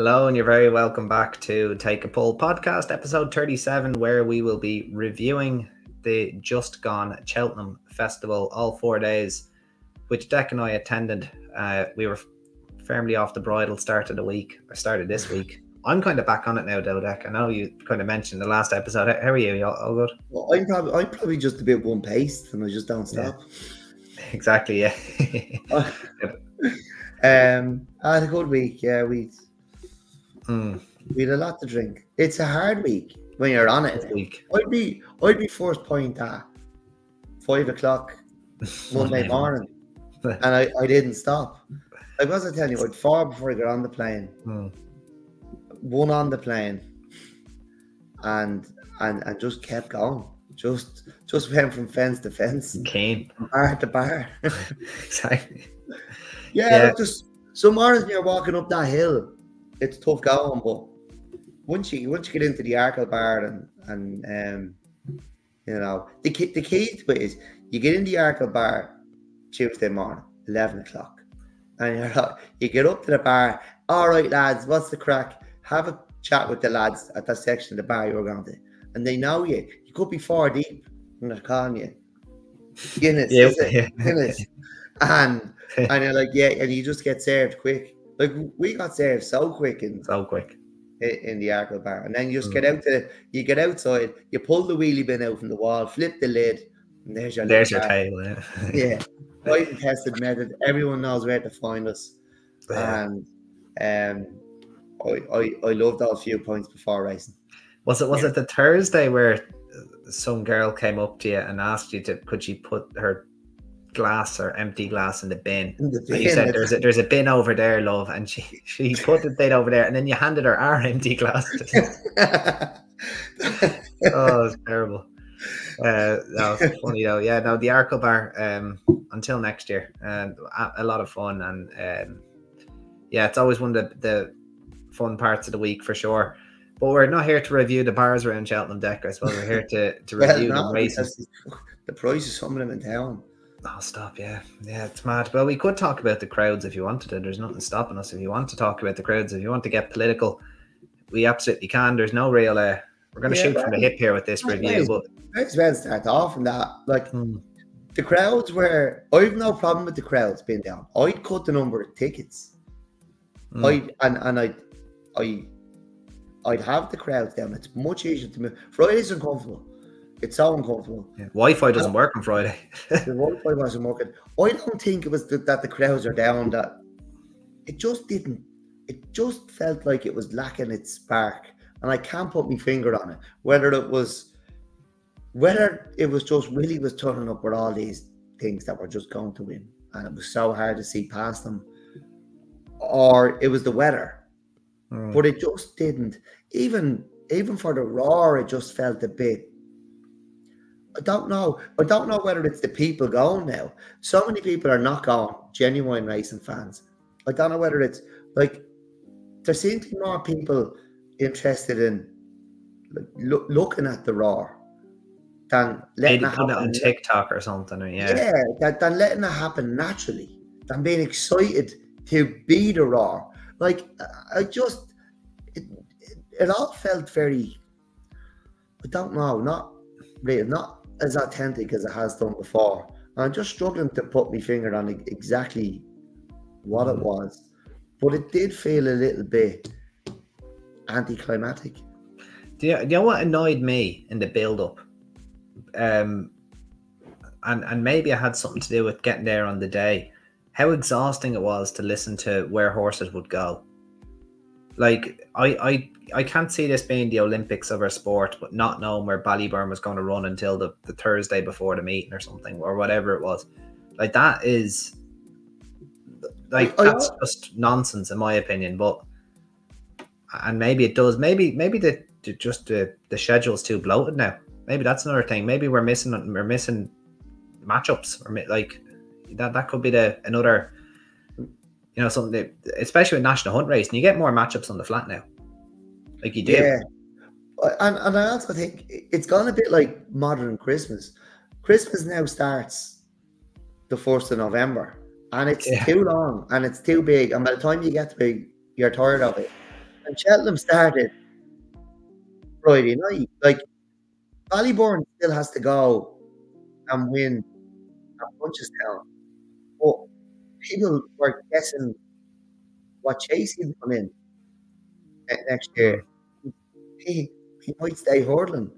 Hello, and you're very welcome back to Take a Pull podcast, episode 37, where we will be reviewing the just gone Cheltenham Festival, all 4 days, which Dec and I attended. We were firmly off the bridle start of this week. I'm kind of back on it now, though, Dec. I know you kind of mentioned the last episode. How are you? All good? Well, I'm probably just a bit one-paced, and I just don't stop. Yeah. Exactly, yeah. I had a good week. Yeah, we had a lot to drink. It's a hard week when you're on it. I'd be first point at 5 o'clock Monday morning, and I didn't stop. I wasn't telling you, I'd fall before I got on the plane. One on the plane, and just kept going. Just went from fence to fence, from bar to bar. Exactly. Yeah. Just some mornings when you're walking up that hill, it's tough going, but once you get into the Arkle bar and you know, the key to it is you get in the Arkle bar Tuesday morning, 11 o'clock, and you get up to the bar. All right, lads, what's the crack? Have a chat with the lads at that section of the bar you're going to, and they know you. You could be 4 deep, and they're calling you Guinness, Guinness, and you're like, yeah, and you just get served quick. Like, we got served so quick in the Arkle bar, and then you just you get outside, you pull the wheelie bin out from the wall, flip the lid, and there's your table. Yeah, tried and tested method. Everyone knows where to find us, and I loved those few points before racing. Was it the Thursday where some girl came up to you and asked you could she put her glass or empty glass in the bin? You said there's a bin over there, love, and she put the bin over there, and then you handed her our empty glass. Oh, it's terrible. That was funny though. Yeah, no, the Arkle bar until next year, a lot of fun, and yeah, it's always one of the fun parts of the week for sure. But we're not here to review the bars around Cheltenham, Dec. I suppose we're here to review the races. The price of some of them in town. Oh, stop, yeah, it's mad. Well, we could talk about the crowds if you wanted to. There's nothing stopping us. If you want to talk about the crowds, if you want to get political, we absolutely can. There's no real we're going to shoot from the hip here with this review. But let's start off on that. Like, the crowds were, I've no problem with the crowds being down. I'd cut the number of tickets. I'd have the crowds down. It's much easier to move. Friday's uncomfortable. It's so uncomfortable. Yeah. Wi-Fi doesn't work on Friday. The Wi-Fi wasn't working. I don't think it was that the crowds are down. That it just didn't. It just felt like it was lacking its spark, and I can't put my finger on it. Whether it was just Willie was turning up with all these things that were just going to win, and it was so hard to see past them, or it was the weather. But it just didn't. Even for the roar, it just felt a bit. I don't know whether it's the people going now. So many people are not going, genuine racing fans. I don't know whether it's like there seems to be more people interested in looking at the roar than letting it happen on TikTok or something. Than letting it happen naturally, than being excited to be the roar. Like, it all felt very, I don't know, not as authentic as it has done before. I'm just struggling to put my finger on exactly what it was, but it did feel a little bit anticlimactic. Do you know what annoyed me in the build-up? And maybe it had something to do with getting there on the day. How exhausting it was to listen to where horses would go. Like, I can't see this being the Olympics of our sport, but not knowing where Ballyburn was going to run until the Thursday before the meeting or something, or whatever it was. Like, that is, like, that's just nonsense in my opinion. But, and maybe it does, maybe the schedule's too bloated now. Maybe that's another thing. Maybe we're missing matchups, or like that could be another, you know, something that, especially with National Hunt racing, you get more matchups on the flat now. Like you do. Yeah. And I also think it's gone a bit like modern Christmas. Christmas now starts the 1st of November, and it's too long and it's too big. And by the time you get to be, you're tired of it. And Cheltenham started Friday night. Like, Ballybourne still has to go and win at Punchestown. But people were guessing what Chase he'd come in next year. He might stay hurdling.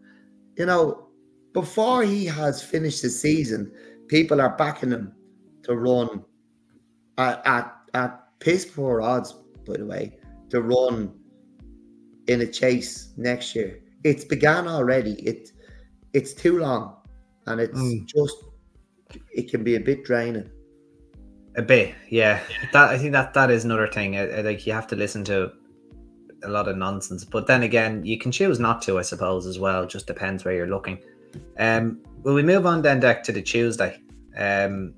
You know, before he has finished the season, people are backing him to run at piss poor odds, by the way, to run in a Chase next year. It's began already. It's too long, and it's just, it can be a bit draining. A bit, yeah. I think that is another thing. Like, you have to listen to a lot of nonsense, but then again, you can choose not to, I suppose, as well. Just depends where you're looking. Will we move on then, Dec, to the Tuesday? And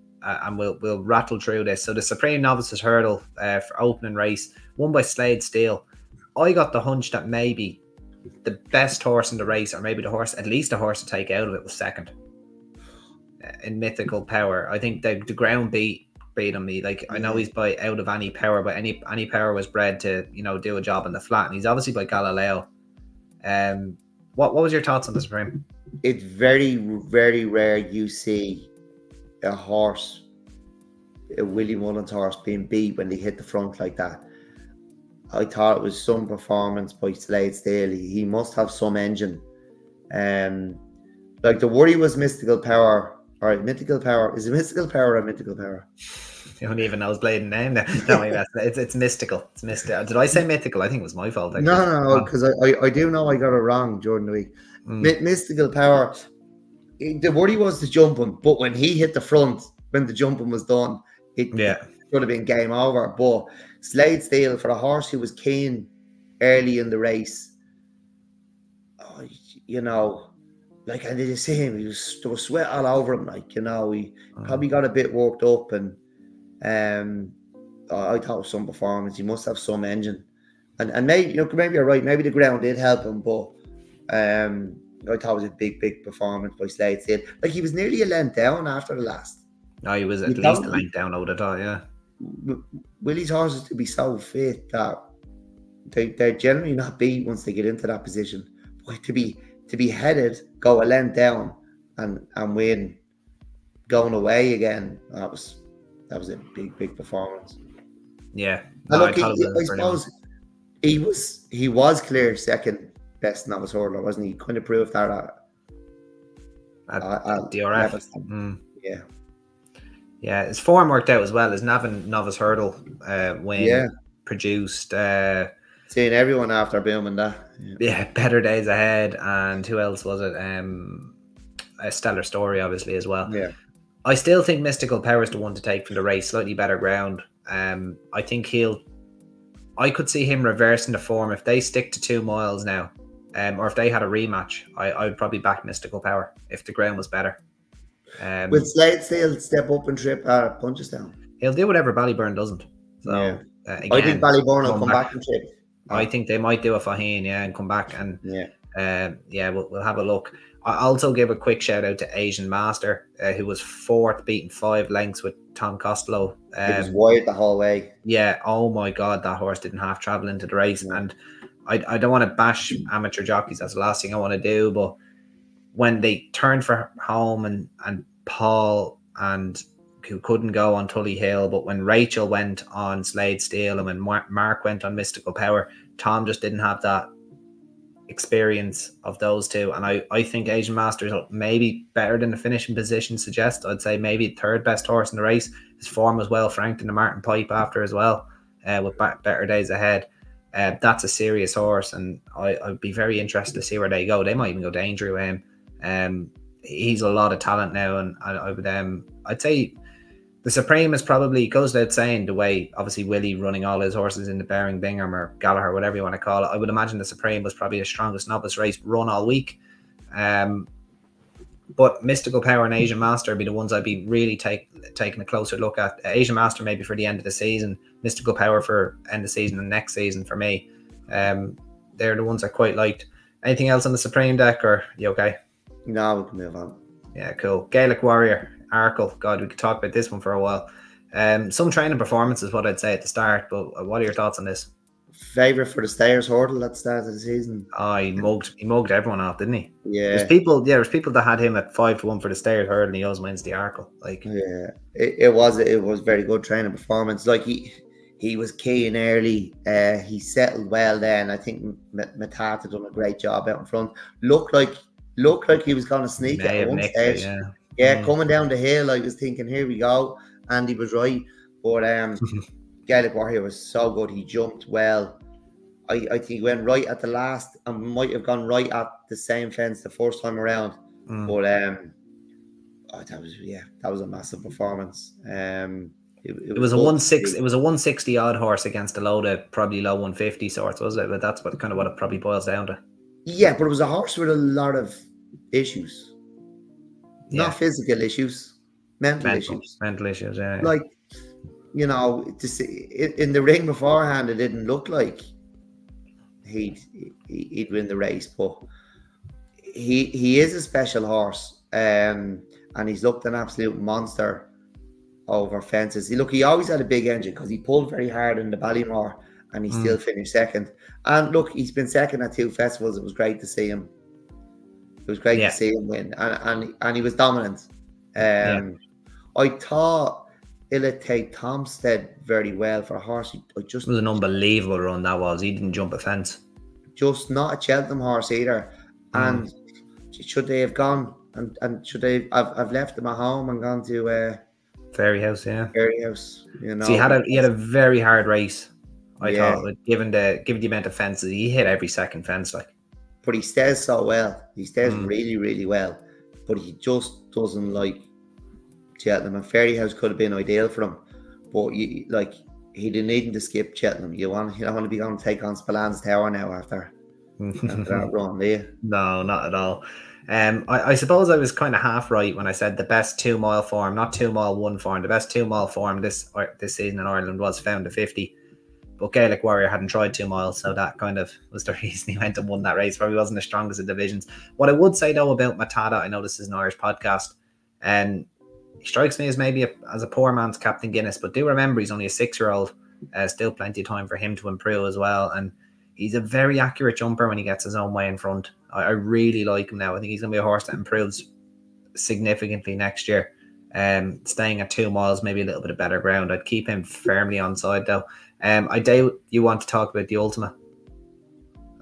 we'll rattle through this. So the Supreme Novices Hurdle for opening race, won by Slade Steele. I got the hunch that maybe the best horse in the race, or maybe at least the horse to take out of it, was second in Mythical Power. I think the ground beat on me. Like, I know he's by Out of Any Power, but any Power was bred to, you know, do a job in the flat, and he's obviously by Galileo. What was your thoughts on the Supreme? It's very, very rare you see a horse, a Willie Mullins horse, being beat when they hit the front like that. I thought it was some performance by Slade Steele. He must have some engine. Like, the worry was Mystical Power. All right, Mythical Power. Is it Mystical Power or Mythical Power? You don't even know his blade name now. No, it's Mystical. It's Mystical. Did I say Mythical? I think it was my fault. Actually. No, because I do know I got it wrong during the week. Mystical Power. The worry was the jumping, but when he hit the front, when the jumping was done, it should have been game over. But Slade Steele, for a horse who was keen early in the race, you know, like, I did see him, there was sweat all over him, like, you know, he probably got a bit worked up, and I thought it was some performance. He must have some engine, and maybe, you know, maybe you're right, maybe the ground did help him, but I thought it was a big performance by Slade Steele. Like, he was nearly a length down after the last. No, he was at least a length down, I would have thought, yeah. Willie's horses to be so fit that they're generally not beat once they get into that position. But to be headed, go a length down, and win going away again, that was a big performance. Yeah. No, look, I suppose he was clear second best novice hurdler, wasn't he? He couldn't prove that at DRF. Yeah. Yeah, his form worked out as well. His Navan novice hurdle win produced seeing everyone after booming that. Yeah, Better Days Ahead, and who else was it? A Stellar Story, obviously, as well. Yeah. I still think Mystical Power is the one to take from the race. Slightly better ground. I think I could see him reversing the form if they stick to 2 miles now, or if they had a rematch. I would probably back Mystical Power if the ground was better. Will Slade Steele step up and trip at Punchestown? He'll do whatever Ballybourne doesn't. So again, I think Ballybourne will come back and trip. I think they might do a Faheen, and come back, and we'll have a look. I also give a quick shout out to Asian Master, who was fourth, beating 5 lengths with Tom Costello. It was wide the whole way. Yeah, oh my God, that horse didn't half travel into the race, and I don't want to bash amateur jockeys. That's the last thing I want to do, but when they turned for home and Paul and who couldn't go on Tully Hill, but when Rachel went on Slade Steele and when Mark went on Mystical Power, Tom just didn't have that experience of those two. And I think Asian Masters maybe better than the finishing position suggests. I'd say maybe third best horse in the race. His form was well franked in the Martin Pipe after as well, with Better Days Ahead. That's a serious horse, and I'd be very interested to see where they go. They might even go to Aintree with him. He's a lot of talent now, and I'd say the Supreme is probably, goes without saying, the way obviously Willie running all his horses into Baring Bingham or Gallagher, whatever you want to call it. I would imagine the Supreme was probably the strongest novice race run all week. But Mystical Power and Asian Master would be the ones I'd be really taking a closer look at. Asian Master maybe for the end of the season, Mystical Power for end of season and next season for me. They're the ones I quite liked. Anything else on the Supreme, Dec, or you okay? No, we can move on. Yeah, cool. Gaelic Warrior, Arkle. God, we could talk about this one for a while. Some training performance is what I'd say at the start, but what are your thoughts on this? favourite for the Stayers hurdle at the start of the season. Oh, he mugged everyone off, didn't he? Yeah. There's people that had him at 5-1 for the Stayers hurdle, and he always wins the Arkle. Like, yeah, it was very good training performance. Like he was keen early. He settled well then. I think Matata done a great job out in front. Looked like he was going to sneak it at one stage. Yeah, coming down the hill, I was thinking, here we go. Andy was right. But Gaelic Warrior was so good. He jumped well. I think he went right at the last and might have gone right at the same fence the first time around. But that was a massive performance. It was a 160 odd horse against a load of probably low 150 sorts, was it? But that's what it probably boils down to. Yeah, but it was a horse with a lot of issues. Not physical issues, mental issues. Mental issues, yeah. Like, you know, to see in the ring beforehand, it didn't look like he'd win the race, but he is a special horse, and he's looked an absolute monster over fences. He always had a big engine because he pulled very hard in the Ballymore, and he still finished second. And look, he's been second at 2 festivals. It was great to see him. It was great to see him win, and he was dominant. I thought Illitate Tomstead very well for a horse. It was an unbelievable run that was. He didn't jump a fence. Just not a Cheltenham horse either. And should they have gone and should they have left them at home and gone to Fairy House, you know. So he had a very hard race. I thought, given the amount of fences, he hit every second fence, like. But he stays so well. He stays really, really well. But he just doesn't like Cheltenham. And Fairy House could have been ideal for him. But he didn't need to skip Cheltenham. You don't want to be going to take on Spallan's Tower now after that run, do you? No, not at all. I suppose I was kind of half right when I said the best 2 mile form, not 2 mile 1 form. The best 2 mile form this season in Ireland was Found to 50. But Gaelic Warrior hadn't tried 2 miles, so that kind of was the reason he went and won that race. Probably wasn't the strongest of divisions. What I would say, though, about Matata, I know this is an Irish podcast, and he strikes me as maybe as a poor man's Captain Guinness, but do remember he's only a 6-year-old. Still plenty of time for him to improve as well. And he's a very accurate jumper when he gets his own way in front. I really like him now. I think he's going to be a horse that improves significantly next year. Staying at 2 miles, maybe a little bit of better ground. I'd keep him firmly on side, though. I doubt you want to talk about the Ultima.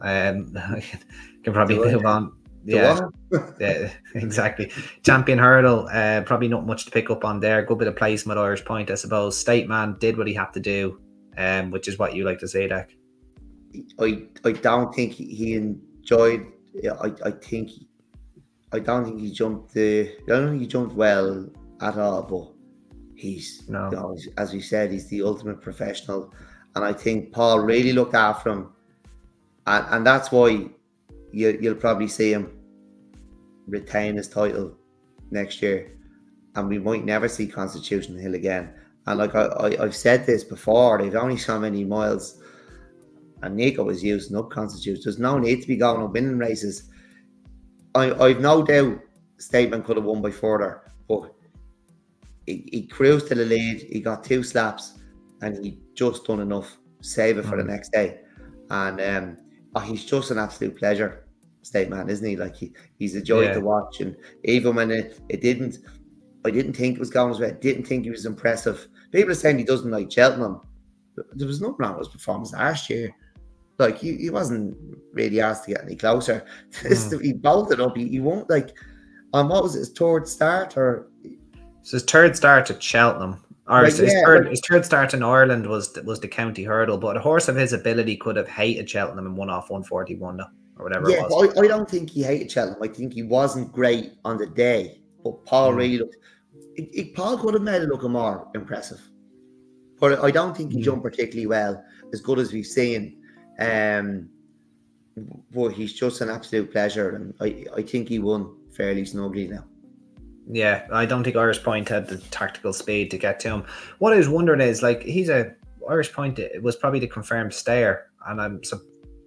Can probably move on. Yeah, exactly. Champion Hurdle, probably not much to pick up on there. Good bit of placement, Irish Point, I suppose. State Man did what he had to do, which is what you like to say, Dec. I don't think he enjoyed. I don't think he jumped. I don't think he jumped well at all. But he's, you know, as we said, he's the ultimate professional, and I think Paul really looked after him, and that's why you'll probably see him retain his title next year, and we might never see Constitution Hill again. And like I've said this before, they've only so many miles, and Nico was using up Constitution. There's no need to be going on winning races. I've no doubt Statement could have won by further, but he cruised to the lead. He got 2 slaps, and he just done enough to save it for the next day. And he's just an absolute pleasure, State Man, isn't he? Like he's a joy to watch. And even when it didn't, I didn't think it was going his way. I didn't think he was impressive. People are saying he doesn't like Cheltenham. There was nothing wrong with his performance last year. Like he wasn't really asked to get any closer. He bolted up. He won't like. What was it, his third start or? So his third start at Cheltenham. Or his third start in Ireland was the county hurdle, but a horse of his ability could have hated Cheltenham and won off 141 or whatever it was. But I don't think he hated Cheltenham. I think he wasn't great on the day, but Paul really looked. Paul could have made it look more impressive, but I don't think he jumped particularly well, as good as we've seen. But he's just an absolute pleasure, and I think he won fairly snugly now. Yeah, I don't think Irish Point had the tactical speed to get to him. What I was wondering is, like, Irish Point was probably the confirmed stayer, and I'm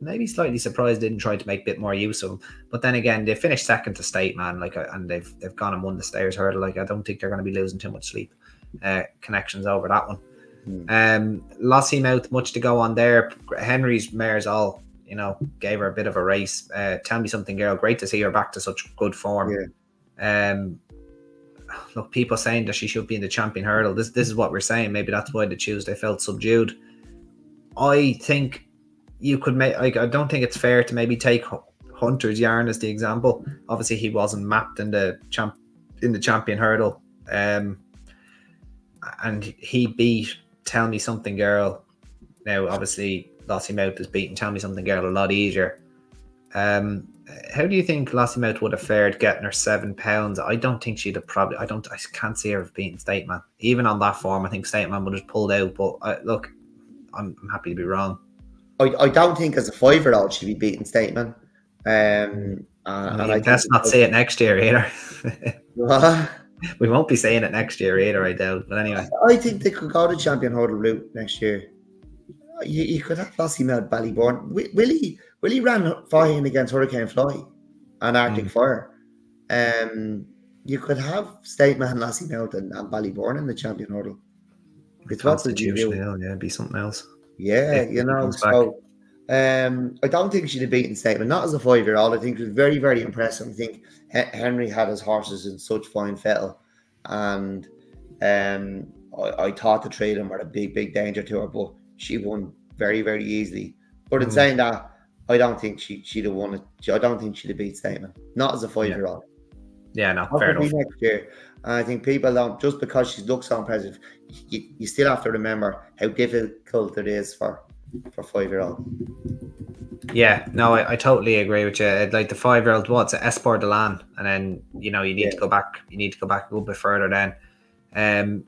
maybe slightly surprised they didn't try to make a bit more use of him. But then again, they finished second to State Man, like, and they've gone and won the Stayers hurdle. Like, I don't think they're going to be losing too much sleep connections over that one. Lossy Mouth, much to go on there. Henry's mares all, gave her a bit of a race. Tell Me Something Girl, great to see her back to such good form. Look, people saying that she should be in the champion hurdle. This is what we're saying. Maybe that's why the Tuesday felt subdued. I think you could make. I don't think it's fair to maybe take Hunter's Yarn as the example. Obviously, he wasn't mapped in the champion hurdle, and he beat Tell Me Something Girl. Now, obviously, Lossy Mouth has beaten Tell Me Something Girl a lot easier. How do you think Lossy Mouth would have fared getting her £7? I don't think she'd have probably. I can't see her beating State Man. Even on that form, I think State Man would have pulled out. But look, I'm happy to be wrong. I don't think as a 5-year-old she'd be beating State Man. And let's not say it next year either. We won't be saying it next year either, I doubt. But anyway, I think they could go the champion hurdle route next year. You could have Lossy Mouth Ballybourne. Willie ran fine against Hurricane Fly and Arctic Fire. You could have State Man, Lossy Mouth, and Ballybourne in the champion hurdle. It's constitutional, it'd be something else. Yeah, so I don't think she'd have beaten State Man, not as a 5-year-old. I think it was very, very impressive. I think Henry had his horses in such fine fettle, and I thought the three of them were a big, big danger to her, but she won very, very easily. But in saying that, I don't think she'd have won it. I don't think she'd have beat State Man, not as a 5-year-old. Yeah, no, fair enough. Next year. And I think people don't, just because she looks so impressive, you still have to remember how difficult it is for 5-year-old. Yeah, no, I totally agree with you. Like the 5-year-old, what's it, Esport de Lan, and then you need to go back. You need to go back a little bit further. Then,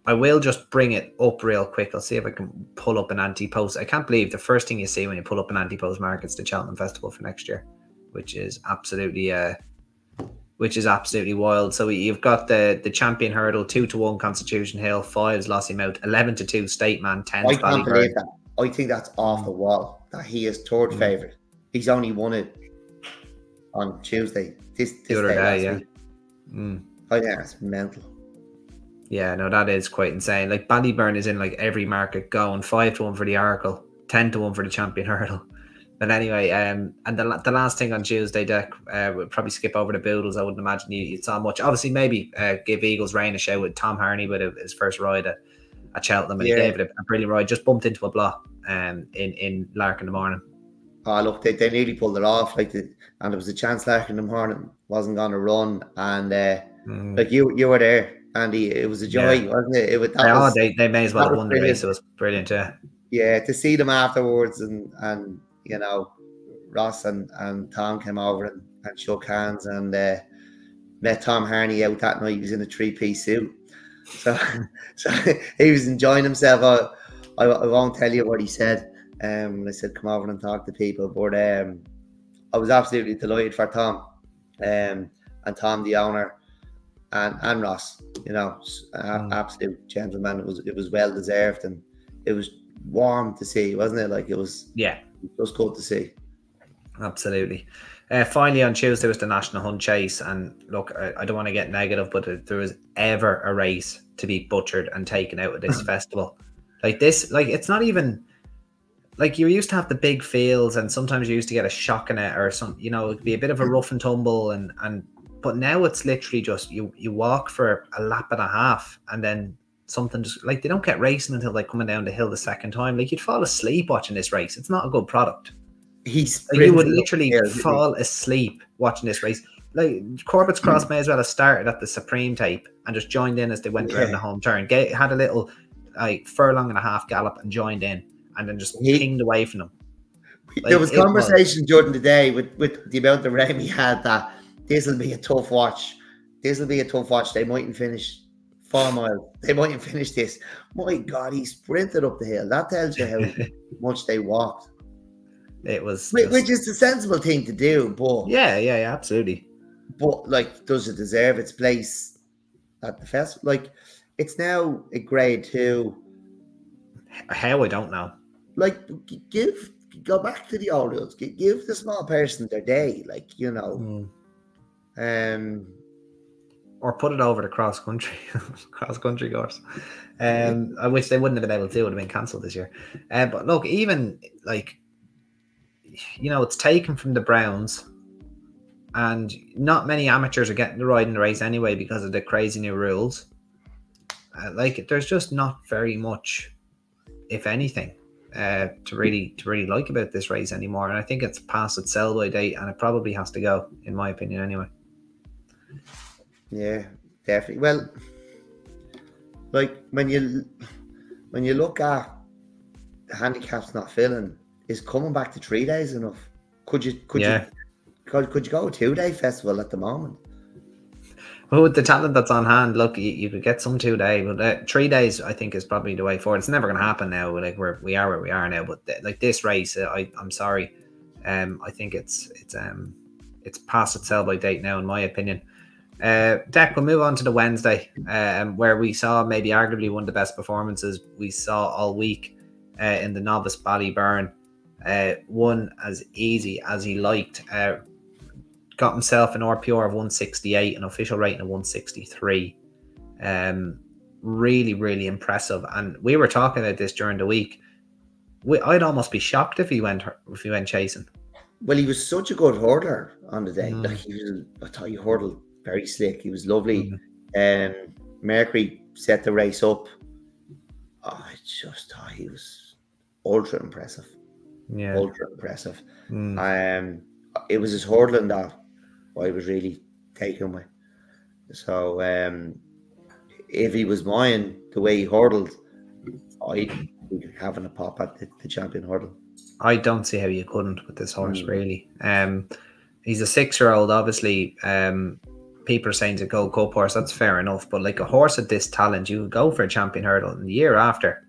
I will just bring it up real quick. I'll see if I can pull up an anti-post. I can't believe the first thing you see when you pull up an anti-post market is the Cheltenham Festival for next year, which is absolutely wild. So you've got the champion hurdle, 2-1 Constitution Hill, 5's Lossy Mouth, 11-2 State Man, 10's I can't believe that. I think that's off the wall. That he is third favourite. He's only won it on Tuesday. This the other day, yeah. I think that's mental. Yeah, no, that is quite insane. Like Ballyburn is in like every market going, 5-1 for the Oracle, 10-1 for the champion hurdle. But anyway, and the last thing on Tuesday, Dec, we'll probably skip over the Boodles. I wouldn't imagine you saw much. Obviously, maybe give Eagles Rain a shout with Tom Harney with his first ride at Cheltenham, and he gave it a brilliant ride. Just bumped into a block in Lark in the morning. Oh, look, they nearly pulled it off. And there was a chance Lark in the morning wasn't going to run, and like you were there, Andy. It was a joy, wasn't it? They may as well have won the race. It was brilliant, yeah. To see them afterwards, and Ross and Tom came over and shook hands, and met Tom Harney out that night. He was in a 3-piece suit, so he was enjoying himself. I won't tell you what he said. I said come over and talk to people, but I was absolutely delighted for Tom, and Tom the owner, and Ross. Absolute gentleman. It was well deserved, and it was warm to see, wasn't it? Like it was. Yeah. Just good to see. Absolutely. Finally, on Tuesday was the National Hunt Chase, and look, I don't want to get negative, but if there was ever a race to be butchered and taken out of this festival, like this, like it's not even like you used to have the big fields, and sometimes you used to get a shock in it or some, it'd be a bit of a rough and tumble, but now it's literally just you walk for a lap and a half, and then something just like they don't get racing until like coming down the hill the second time. Like you'd fall asleep watching this race. It's not a good product. You would literally fall asleep watching this race. Like Corbett's Cross may as well have started at the Supreme tape and just joined in as they went around the home turn. Had a little furlong and a half gallop and joined in, and then just pinged away from them. There was conversation during the day with the amount of rain we had that this will be a tough watch. They mightn't finish 4 miles. They mightn't finish this. My God, he sprinted up the hill. That tells you how much they walked. It was, which is the sensible thing to do. But yeah, absolutely. But like, does it deserve its place at the festival? Like, it's now a grade 2. How, I don't know. Like, go back to the old rules. Give the small person their day. Like, or put it over the cross country course, which they wouldn't have been able to do. It would have been cancelled this year. But look, even like, you know, it's taken from the Browns, and not many amateurs are getting to ride in the race anyway because of the crazy new rules. Like, there's just not very much, if anything, to really like about this race anymore. And I think it's past its sell-by date, and it probably has to go, in my opinion, anyway. Yeah, definitely. Well, like when you look at the handicaps not filling, is coming back to 3 days enough? Could you go 2-day festival at the moment? Well, with the talent that's on hand, look, you could get some 2 day, but 3 days I think is probably the way forward. It's never going to happen now. Like, we are where we are now, but like this race, I'm sorry, I think it's past its sell by date now, in my opinion. Dec, we'll move on to the Wednesday, where we saw maybe arguably one of the best performances we saw all week in the novice Ballyburn. Won as easy as he liked. Got himself an RPR of 168, an official rating of 163. Really, really impressive. And we were talking about this during the week. I'd almost be shocked if he went chasing. Well, he was such a good hurdler on the day. Like, I thought he hurdled very slick. He was lovely. Mercury set the race up. Oh, I just thought he was ultra impressive. Yeah, ultra impressive. It was his hurdling that I was really taken with. So if he was mine, the way he hurdled, I'd be having a pop at the champion hurdle. I don't see how you couldn't with this horse, really. He's a 6-year-old, obviously. People are saying it's a Gold Cup horse. That's fair enough. But like, a horse of this talent, you go for a champion hurdle, and the year after,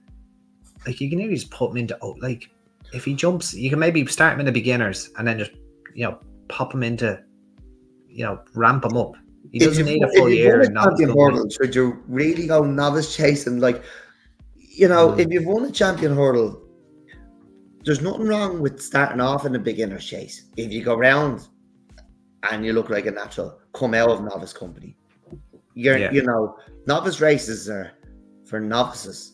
like, you can nearly just put him into, like, if he jumps, you can maybe start him in the beginners and then just, you know, pop him into, you know, ramp him up. He doesn't need a full year. Should you really go novice chasing? Like, you know, if you've won a champion hurdle, there's nothing wrong with starting off in a beginner's chase. If you go round and you look like a natural, come out of novice company. You know, novice races are for novices.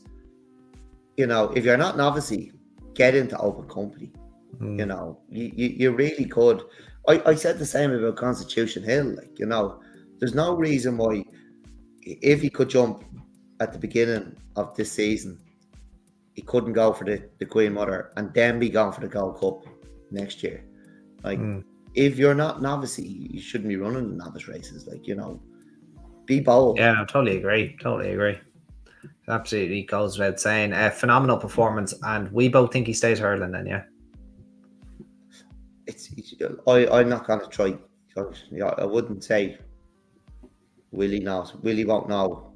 You know, if you're not novicey, get into open company. You know, you really could. I said the same about Constitution Hill. Like, you know, there's no reason why, if he could jump at the beginning of this season, he couldn't go for the Queen Mother and then be going for the Gold Cup next year. Like, if you're not novicey, you shouldn't be running the novice races. Like, you know, be bold. Yeah, I totally agree. Absolutely goes without saying. Phenomenal performance, and we both think he stays hurling then, yeah? I'm not going to try. I wouldn't say will he not. Will he won't know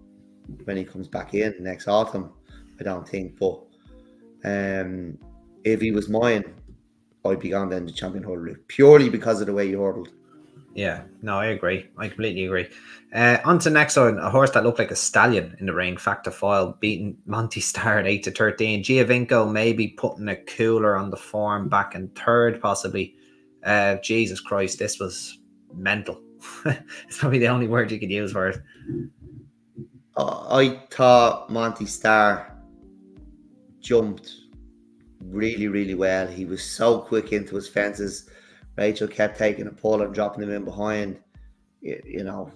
when he comes back in next autumn, I don't think. But if he was mine, I'd be gone then the champion hurdle purely because of the way he hurdled. Yeah, no, I agree. I completely agree. On to next one, a horse that looked like a stallion in the rain, Factor Foil, beating Monty Star at 8-13. Giovinco maybe putting a cooler on the form, back in third possibly. Jesus Christ, this was mental. It's probably the only word you could use for it. I thought Monty Star jumped really, really well. He was so quick into his fences. Rachel kept taking a pull and dropping him in behind. You know,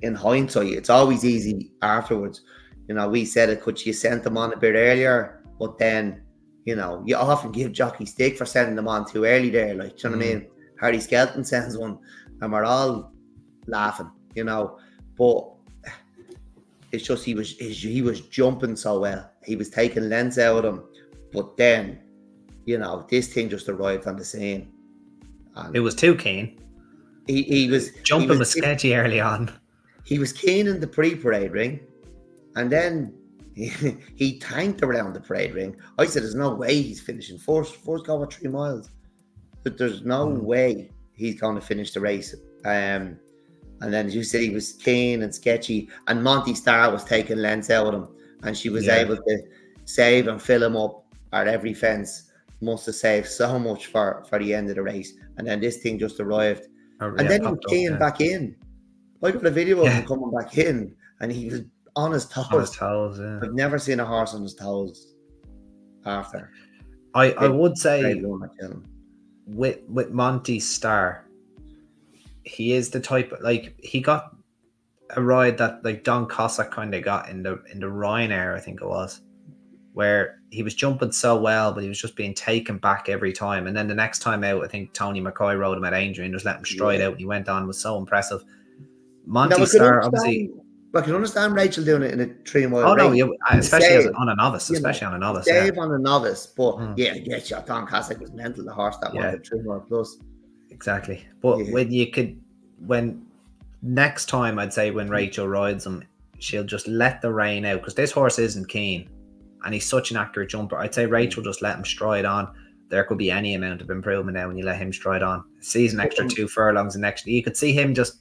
in hindsight, it's always easy afterwards. You know, we said it, could you send them on a bit earlier? But then, you know, you often give jockey stick for sending them on too early there. Like, do you know what I mean? Harry Skelton sends one and we're all laughing, you know. But it's just he was jumping so well. He was taking lengths out of him. But then, you know, this thing just arrived on the scene. And it was too keen. He was jumping was sketchy early on. He was keen in the pre-parade ring, and then he tanked around the parade ring. I said, "There's no way he's finishing first over 3 miles. But there's no way he's going to finish the race." And then, as you said, he was keen and sketchy, and Monty Star was taking lengths out of him, and she was able to save and fill him up at every fence. Must have saved so much for the end of the race. And then this thing just arrived. And then he came back in. I got a video of him coming back in, and he was on his toes. On his toes, yeah. I've never seen a horse on his toes after. I would say with Monty Starr, he is the type of, like, he got a ride that like Don Cossack kind of got in the Ryanair, I think it was, where he was jumping so well, but he was just being taken back every time. And then the next time out, I think Tony McCoy rode him at Aintree and just let him stride out, and he went on. It was so impressive. Monty Starr, obviously. I can understand Rachel doing it in a 3-mile Oh, no, race. especially on a novice. Especially on a novice. Dave on a novice. But yeah, Don Cossack was mental, the horse that won the 3-mile plus. Exactly. But when next time, I'd say when Rachel rides him, she'll just let the rein out, because this horse isn't keen and he's such an accurate jumper. I'd say Rachel just let him stride on. There could be any amount of improvement now when you let him stride on. Season extra 2 furlongs, and next you could see him just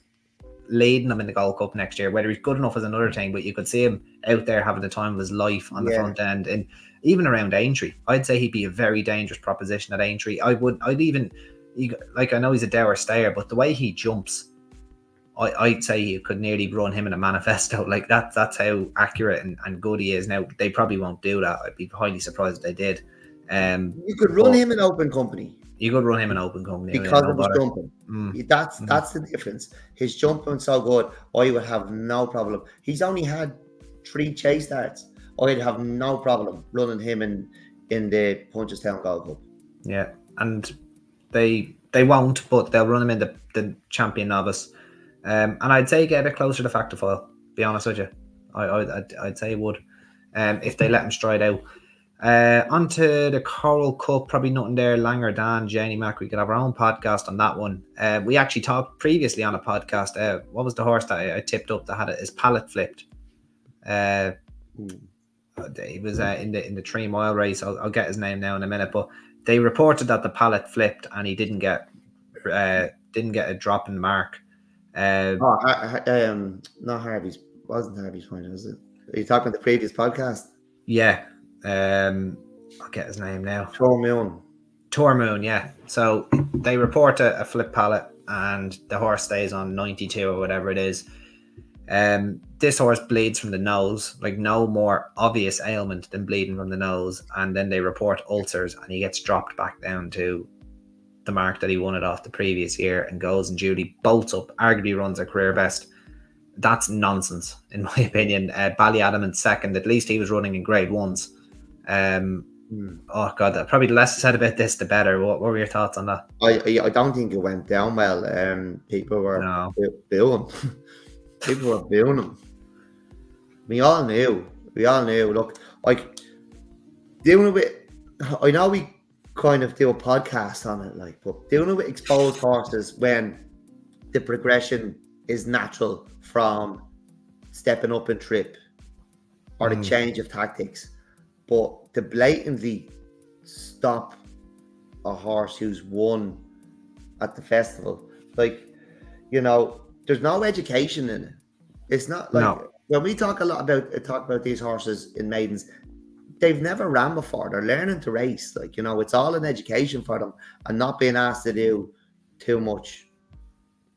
leading them in the Gold Cup next year. Whether he's good enough is another thing, but you could see him out there having the time of his life on the front end, and even around Aintree. I'd say he'd be a very dangerous proposition at Aintree. I'd even, like, I know he's a dour stayer, but the way he jumps, I'd say you could nearly run him in a manifesto. Like, that's how accurate and good he is. Now, they probably won't do that. I'd be highly surprised if they did. You could run him in open company. You could run him in open company because of his jumping. That's the difference. His jumping so good, I would have no problem. He's only had 3 chase starts. I'd have no problem running him in the Punchestown Gold Cup. Yeah, and they won't, but they'll run him in the champion novice. And I'd say get a bit closer to Factor Foil, be honest with you. I'd say it would, if they let him stride out. Onto the Coral Cup, probably nothing there. Langer, Dan, Jenny Mac, we could have our own podcast on that one. We actually talked previously on a podcast. What was the horse that I tipped up that had his pallet flipped? He was in the 3-mile race. I'll get his name now in a minute, but they reported that the pallet flipped and he didn't get a drop in the mark. Not Harvey's. Wasn't Harvey's point, was it? Are you talking about the previous podcast? Yeah. I'll get his name now. Tormoon, yeah. So they report a flip pallet and the horse stays on 92 or whatever it is. This horse bleeds from the nose, like no more obvious ailment than bleeding from the nose, and then they report ulcers and he gets dropped back down to the mark that he won it off the previous year and goes and duty bolts up, arguably runs a career best. That's nonsense in my opinion. Ballyadam second, at least he was running in grade 1s. Oh god, probably the less said about this the better. What were your thoughts on that? I don't think it went down well. People were booing. People were booing him. We all knew. Look, like, doing it with, I know we kind of do a podcast on it, like, but doing it with exposed horses when the progression is natural from stepping up and trip or the change of tactics, but to blatantly stop a horse who's won at the festival, like, you know, there's no education in it. It's not like when we talk about these horses in maidens, they've never ran before. They're learning to race. Like, you know, it's all an education for them and not being asked to do too much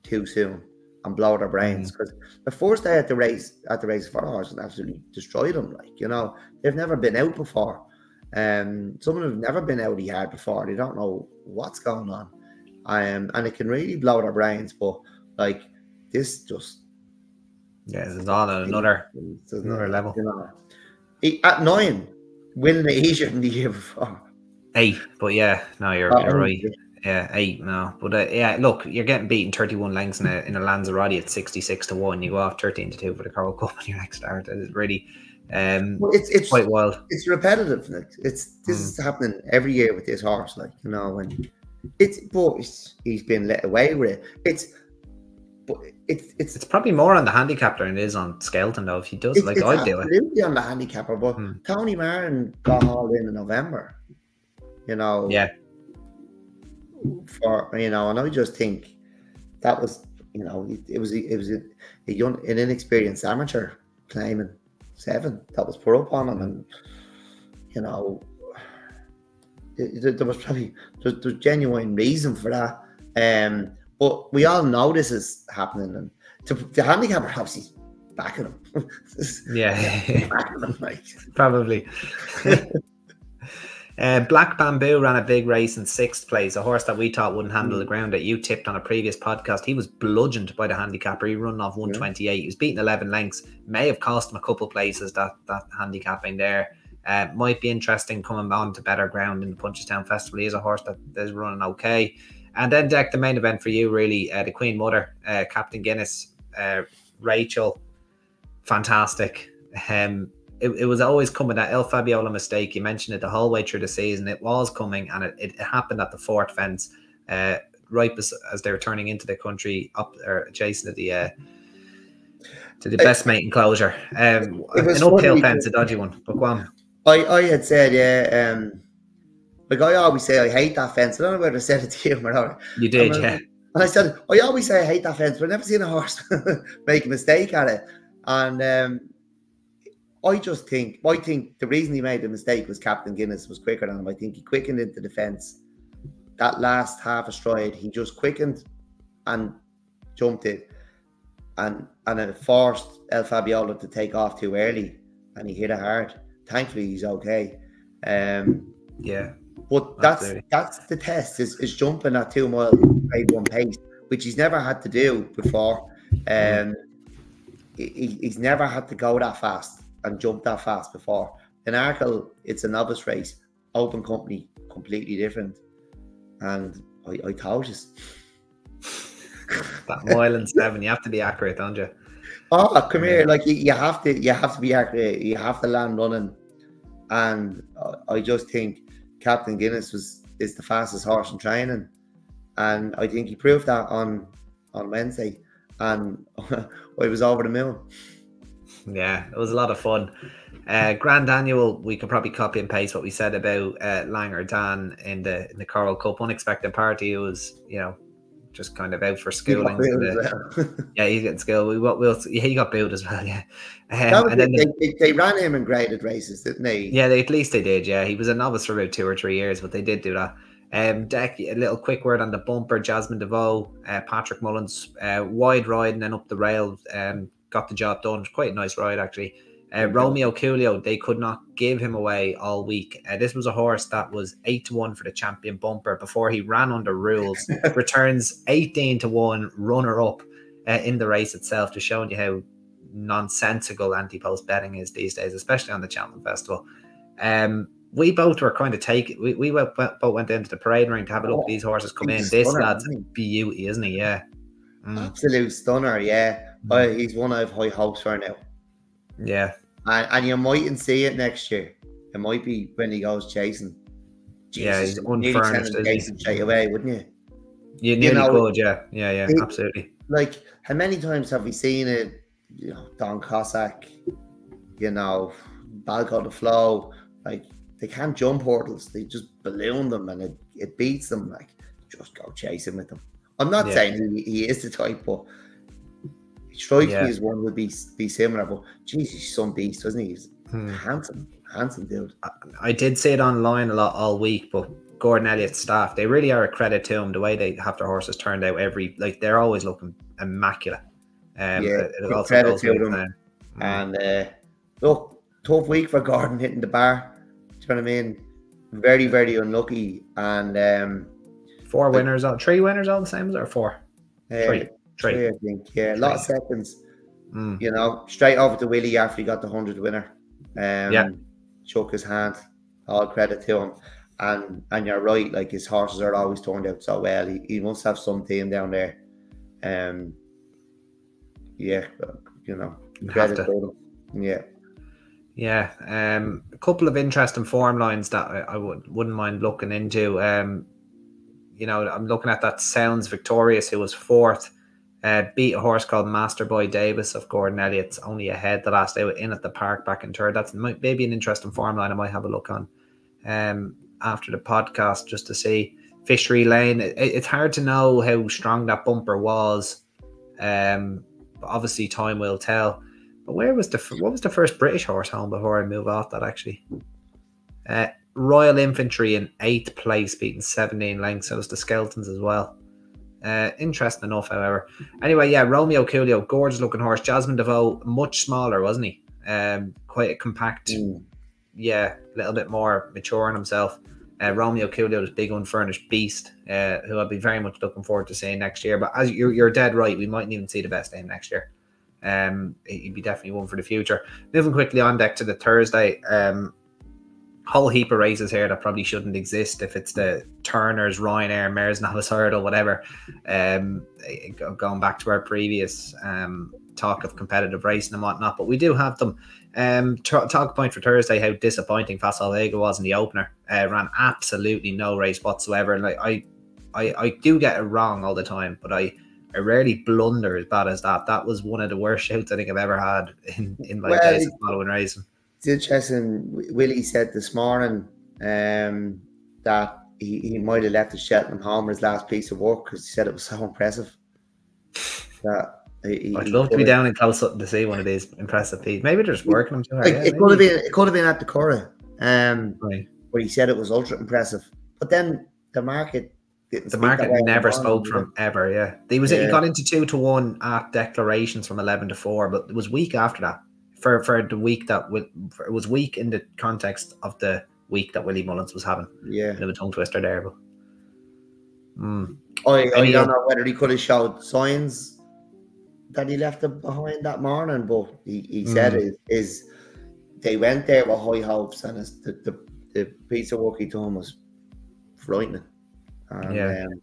too soon and blow their brains. Because the first day at the race for horses absolutely destroyed them. Like, you know, they've never been out before. Some of them have never been out yard before. They don't know what's going on. And it can really blow their brains. But like, this just, this is all at another level. You know, at 9, winning it easier than the year before. 8, but yeah, no, you're right. Yeah, 8 now. But yeah, look, you're getting beaten 31 lengths in a Lanzarote at 66-1. You go off 13-2 for the Coral Cup on your next start. It's really it's quite wild. It's repetitive. Like, this is happening every year with this horse. Like, you know, when he's been let away with it. It's probably more on the handicapper than it is on Skelton, though. If he does, like, I'd do it. Absolutely on the handicapper, but Tony Martin got hauled in November. You know, and I just think that was, you know, it was a young, an inexperienced amateur claiming 7 that was put up on him, and you know, there was probably there's genuine reason for that. But we all know this is happening, and the handicapper obviously backing him. Yeah, backing him, like. Probably. Black Bamboo ran a big race in 6th place, a horse that we thought wouldn't handle the ground that you tipped on a previous podcast. He was bludgeoned by the handicapper. He run off 128. He was beaten 11 lengths. May have cost him a couple places, that handicapping there. Might be interesting coming on to better ground in the Punchestown Festival. He is a horse that is running okay. And then, Dec, the main event for you, really, the Queen Mother, Captain Guinness, Rachel, fantastic. It was always coming, that El Fabiola mistake. You mentioned it the whole way through the season. It was coming, and it happened at the 4th fence, right as they were turning into the country, up or adjacent to the best mate enclosure. An uphill fence, a dodgy one. But go on. I had said, like I always say, I hate that fence. I don't know whether I said it to you or not. You did, yeah. And I said, I always say I hate that fence, but I've never seen a horse make a mistake at it. And I think the reason he made the mistake was Captain Guinness was quicker than him. I think he quickened into the fence. That last half a stride, he just quickened and jumped it. And it forced El Fabiola to take off too early, and he hit it hard. Thankfully, he's okay. Yeah. But that's the test, is jumping at 2 mile grade 1 pace, which he's never had to do before. He's never had to go that fast and jump that fast before. In Arkle, it's a novice race. Open company, completely different. And I told you. That 1.7 you have to be accurate, don't you? Oh, come here! Like you have to be accurate. You have to land running. And I just think Captain Guinness is the fastest horse in training, and I think he proved that on Wednesday. And I was over the moon. Yeah, it was a lot of fun. Grand Annual, we could probably copy and paste what we said about Langer Dan in the Coral Cup. Unexpected party. It was, just kind of out for schooling. Yeah, he's getting school. He got booed as well. Yeah, and then they ran him in graded races, didn't they? Yeah, at least they did. Yeah, he was a novice for about 2 or 3 years, but they did do that. Dec, a little quick word on the bumper. Jasmine DeVoe, Patrick Mullins, wide ride and then up the rail. Got the job done. Quite a nice ride, actually. Romeo Coolio, they could not give him away all week. This was a horse that was 8-1 for the champion bumper before he ran under rules. Returns 18-1 runner-up in the race itself, just showing you how nonsensical anti-post betting is these days, especially on the Cheltenham Festival. We both were kind of we both went into the parade ring to have a look at these horses come in. This lad's a beauty, isn't he? Yeah. Absolute stunner, yeah. He's one I have high hopes for now. Yeah. And you mightn't see it next year. It might be when he goes chasing. Jesus, yeah, he's unfurnished, chasing straight away, wouldn't you? You nearly could, yeah. Yeah, absolutely. Like, how many times have we seen it? Don Cossack, Balco the Flow. Like, they can't jump hurdles. They just balloon them, and it beats them. Like, just go chasing with them. I'm not saying he is the type, but it strikes me as one would be similar. But geez, he's some beast, wasn't he? He's handsome dude. I did see it online a lot all week, but Gordon Elliott's staff, they really are a credit to him. The way they have their horses turned out, they're always looking immaculate. It also credit to them. And look, tough week for Gordon hitting the bar. Do you know what I mean? Very, very unlucky. And 4 winners, 3 winners all the same, or 4? 3. 3, I think. Yeah, a lot of seconds. Straight over to Willie after he got the 100 winner. Shook his hand. All credit to him. And you're right, like, his horses are always turned out so well. He must have some team down there. Credit to him. Yeah. Yeah, a couple of interesting form lines that I wouldn't mind looking into. I'm looking at that Sounds Victorious, who was 4th. Beat a horse called Master Boy Davis of Gordon Elliott's, only ahead the last day in at the park back in 3rd. That's maybe an interesting form line I might have a look on after the podcast, just to see. Fishery Lane, it's hard to know how strong that bumper was. But obviously time will tell. But what was the first British horse home before I move off that, actually? Royal Infantry in 8th place, beating 17 lengths. So it was the Skeletons as well. Interesting enough, however. Anyway, yeah, Romeo Coolio, gorgeous looking horse. Jasmine DeVoe, much smaller, wasn't he? Quite a compact, yeah, a little bit more mature in himself. Romeo Coolio is big unfurnished beast, who I'll be very much looking forward to seeing next year. But as you're dead right, we mightn't even see the best of him next year. He'd be definitely one for the future. Moving quickly on deck to the Thursday. Whole heap of races here that probably shouldn't exist if it's the Turners, Ryanair, Mares Novice Hurdle, whatever. Going back to our previous talk of competitive racing and whatnot, but we do have them. Talk point for Thursday, how disappointing Facile Vega was in the opener. Ran absolutely no race whatsoever. Like I do get it wrong all the time, but I rarely blunder as bad as that. That was one of the worst shouts I think I've ever had in my days of following racing. It's interesting. Willie said this morning that he might have left the Cheltenham home his last piece of work because he said it was so impressive. That I'd love to be down in Close Sutton to see one of these impressive people. Maybe they're just working them too hard. It could have been at the Curragh, where he said it was ultra impressive. But then the market didn't. The market never spoke from ever. Yeah, he got into 2-1 at declarations from 11-4, but it was weak after that. For the week that it was weak in the context of the week that Willie Mullins was having. Yeah, a tongue twister there, but I don't know whether he could have showed signs that he left it behind that morning, but he said is they went there with high hopes, and the piece of work he done was frightening. And,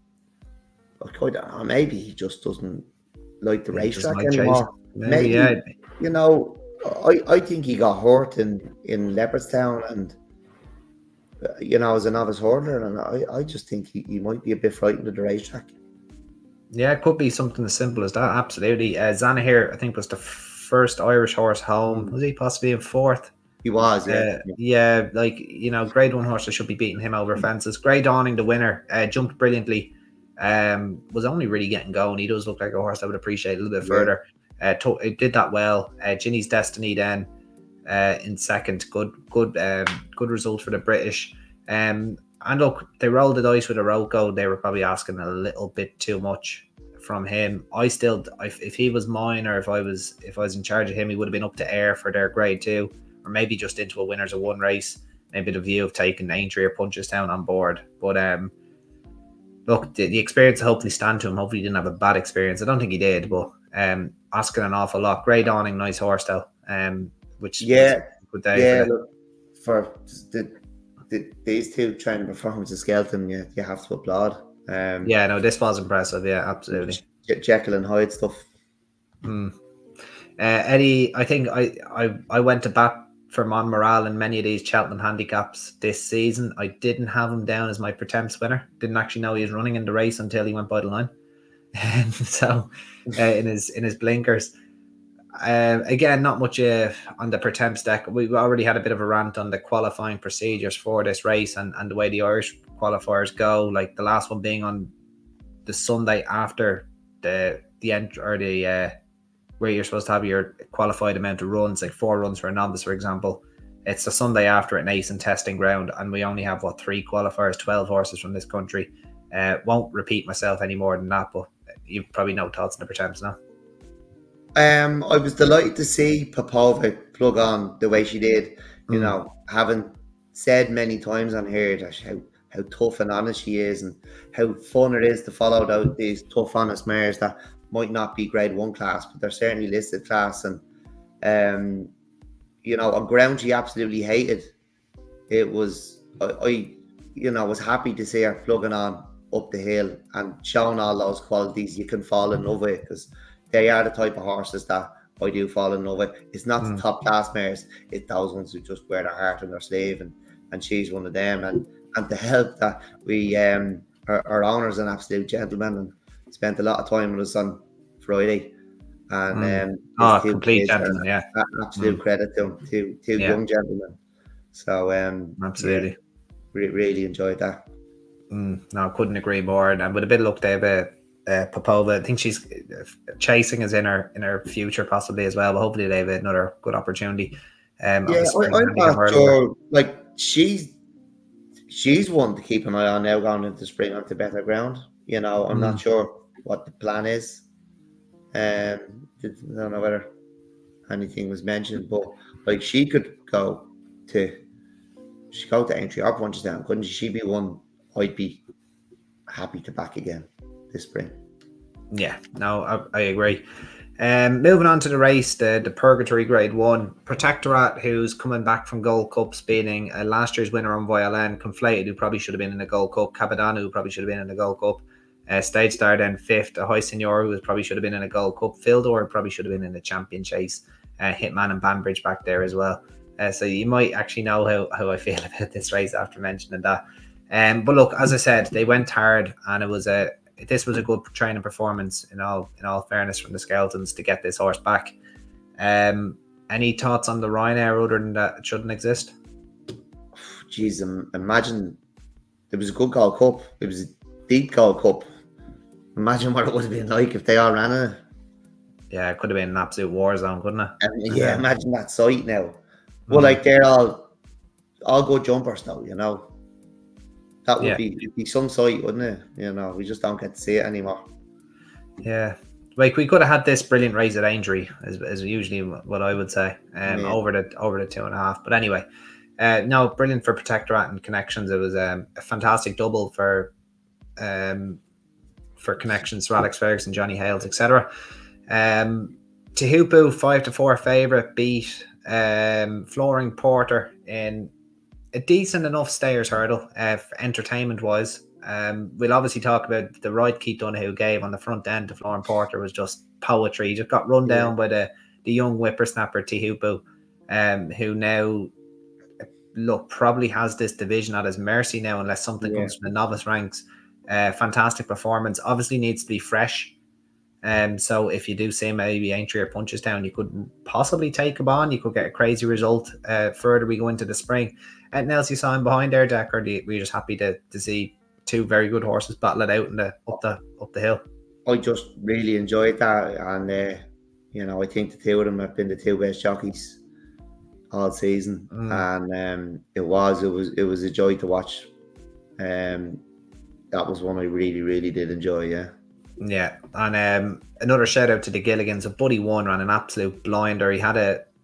maybe he just doesn't like the racetrack anymore. Maybe you know. I think he got hurt in Leopardstown, and as a novice hurdler, and I just think he might be a bit frightened of the racetrack. Yeah, it could be something as simple as that. Absolutely. Zanahir, I think, was the first Irish horse home. Was he possibly in fourth? He was, yeah. Like, Grade 1 horse that should be beating him over fences. Grey Dawning, the winner, jumped brilliantly. Was only really getting going. He does look like a horse I would appreciate a little bit further. It did that well. Ginny's Destiny then in second. Good result for the British. And look, they rolled the dice with Iroko. They were probably asking a little bit too much from him. If he was mine, or if I was in charge of him, he would have been up to air for their Grade 2, or maybe just into a winners of one race. Maybe the view of taking Aintree or Punchestown on board. But look, the experience will hopefully stand to him. Hopefully he didn't have a bad experience. I don't think he did, but asking an awful lot. Grey Dawning, nice horse though. Which was a good day. For these two training performances, Skelton, you have to applaud. This was impressive. Yeah, absolutely. Jekyll and Hyde stuff. Eddie, I think I went to bat for Monmoral in many of these Cheltenham handicaps this season. I didn't have him down as my pretemps winner. Didn't actually know he was running in the race until he went by the line. So in his blinkers. Again, not much on the pretemps deck. We already had a bit of a rant on the qualifying procedures for this race and the way the Irish qualifiers go. Like the last one being on the Sunday after the end, or the where you're supposed to have your qualified amount of runs, like 4 runs for a novice, for example. It's the Sunday after at Nason testing ground, and we only have 3 qualifiers, 12 horses from this country. Won't repeat myself any more than that, but you've probably no thoughts on the pretemps now. I was delighted to see Popova plug on the way she did. Having said many times on here that how tough and honest she is, and how fun it is to follow these tough, honest mares that might not be Grade 1 class, but they're certainly listed class. And on ground she absolutely hated. It was I was happy to see her plugging on up the hill and showing all those qualities you can fall in love with, because they are the type of horses that I do fall in love with. It's not the top class mares, it's those ones who just wear their heart on their sleeve, and she's one of them. And to help that, we our owner's an absolute gentleman and spent a lot of time with us on Friday. And complete gentleman, absolute credit to them, two young gentlemen. So absolutely, really enjoyed that. No, couldn't agree more. And with a bit of luck there, Popova, I think she's chasing is in her future possibly as well, but hopefully they have another good opportunity. I'm not sure. Like she's one to keep an eye on now going into spring onto better ground. I'm not sure what the plan is. I don't know whether anything was mentioned, but like she could go to entry or Punchestown, couldn't she? She'd be one I'd be happy to back again this spring. Yeah, no, I agree. Moving on to the race, the Purgatory Grade 1. Protectorat, who's coming back from Gold Cups, beating last year's winner on Violin, Conflated, who probably should have been in the Gold Cup, Cabadano, who probably should have been in the Gold Cup, Stage Star then 5th, a High Senior, who probably should have been in a Gold Cup, Fildor probably should have been in the Champion Chase, Hitman and Banbridge back there as well. So you might actually know how I feel about this race after mentioning that. But look, as I said, they went hard, and this was a good training performance in all fairness from the Skeletons to get this horse back. Any thoughts on the Ryanair other than that it shouldn't exist? Jeez, imagine it was a good Gold Cup. It was a deep Gold Cup. Imagine what it would have been like if they all ran it. Yeah, it could have been an absolute war zone, couldn't it? Yeah, imagine that sight now. Well, like they're all good jumpers now, you know. That would be some sight, wouldn't it? You know, we just don't get to see it anymore. Yeah. Like we could have had this brilliant race at Aintree, is usually what I would say. Over the 2.5. But anyway, no, brilliant for Protectorat and Connections. It was a fantastic double for Connections, Sir Alex Ferguson, Johnny Hales, etc. Tehupu, 5-4 favourite, beat Flooring Porter in a decent enough stayers hurdle, entertainment wise. We'll obviously talk about the ride Keith Donoghue gave on the front end to Flooring Porter was just poetry. He just got run down by the young whippersnapper Tehupu, who now probably has this division at his mercy now unless something comes from the novice ranks. Fantastic performance. Obviously needs to be fresh. So if you do see maybe Aintree or Punchestown, you could possibly take him on. You could get a crazy result further we go into the spring. Anything else you saw him behind there, Dec, or were you just happy to see two very good horses battle it out in up the hill? I just really enjoyed that, and you know, I think the two of them have been the two best jockeys all season, and it was a joy to watch. That was one I really did enjoy. Yeah, and another shout out to the Gilligans. Buddy One ran an absolute blinder.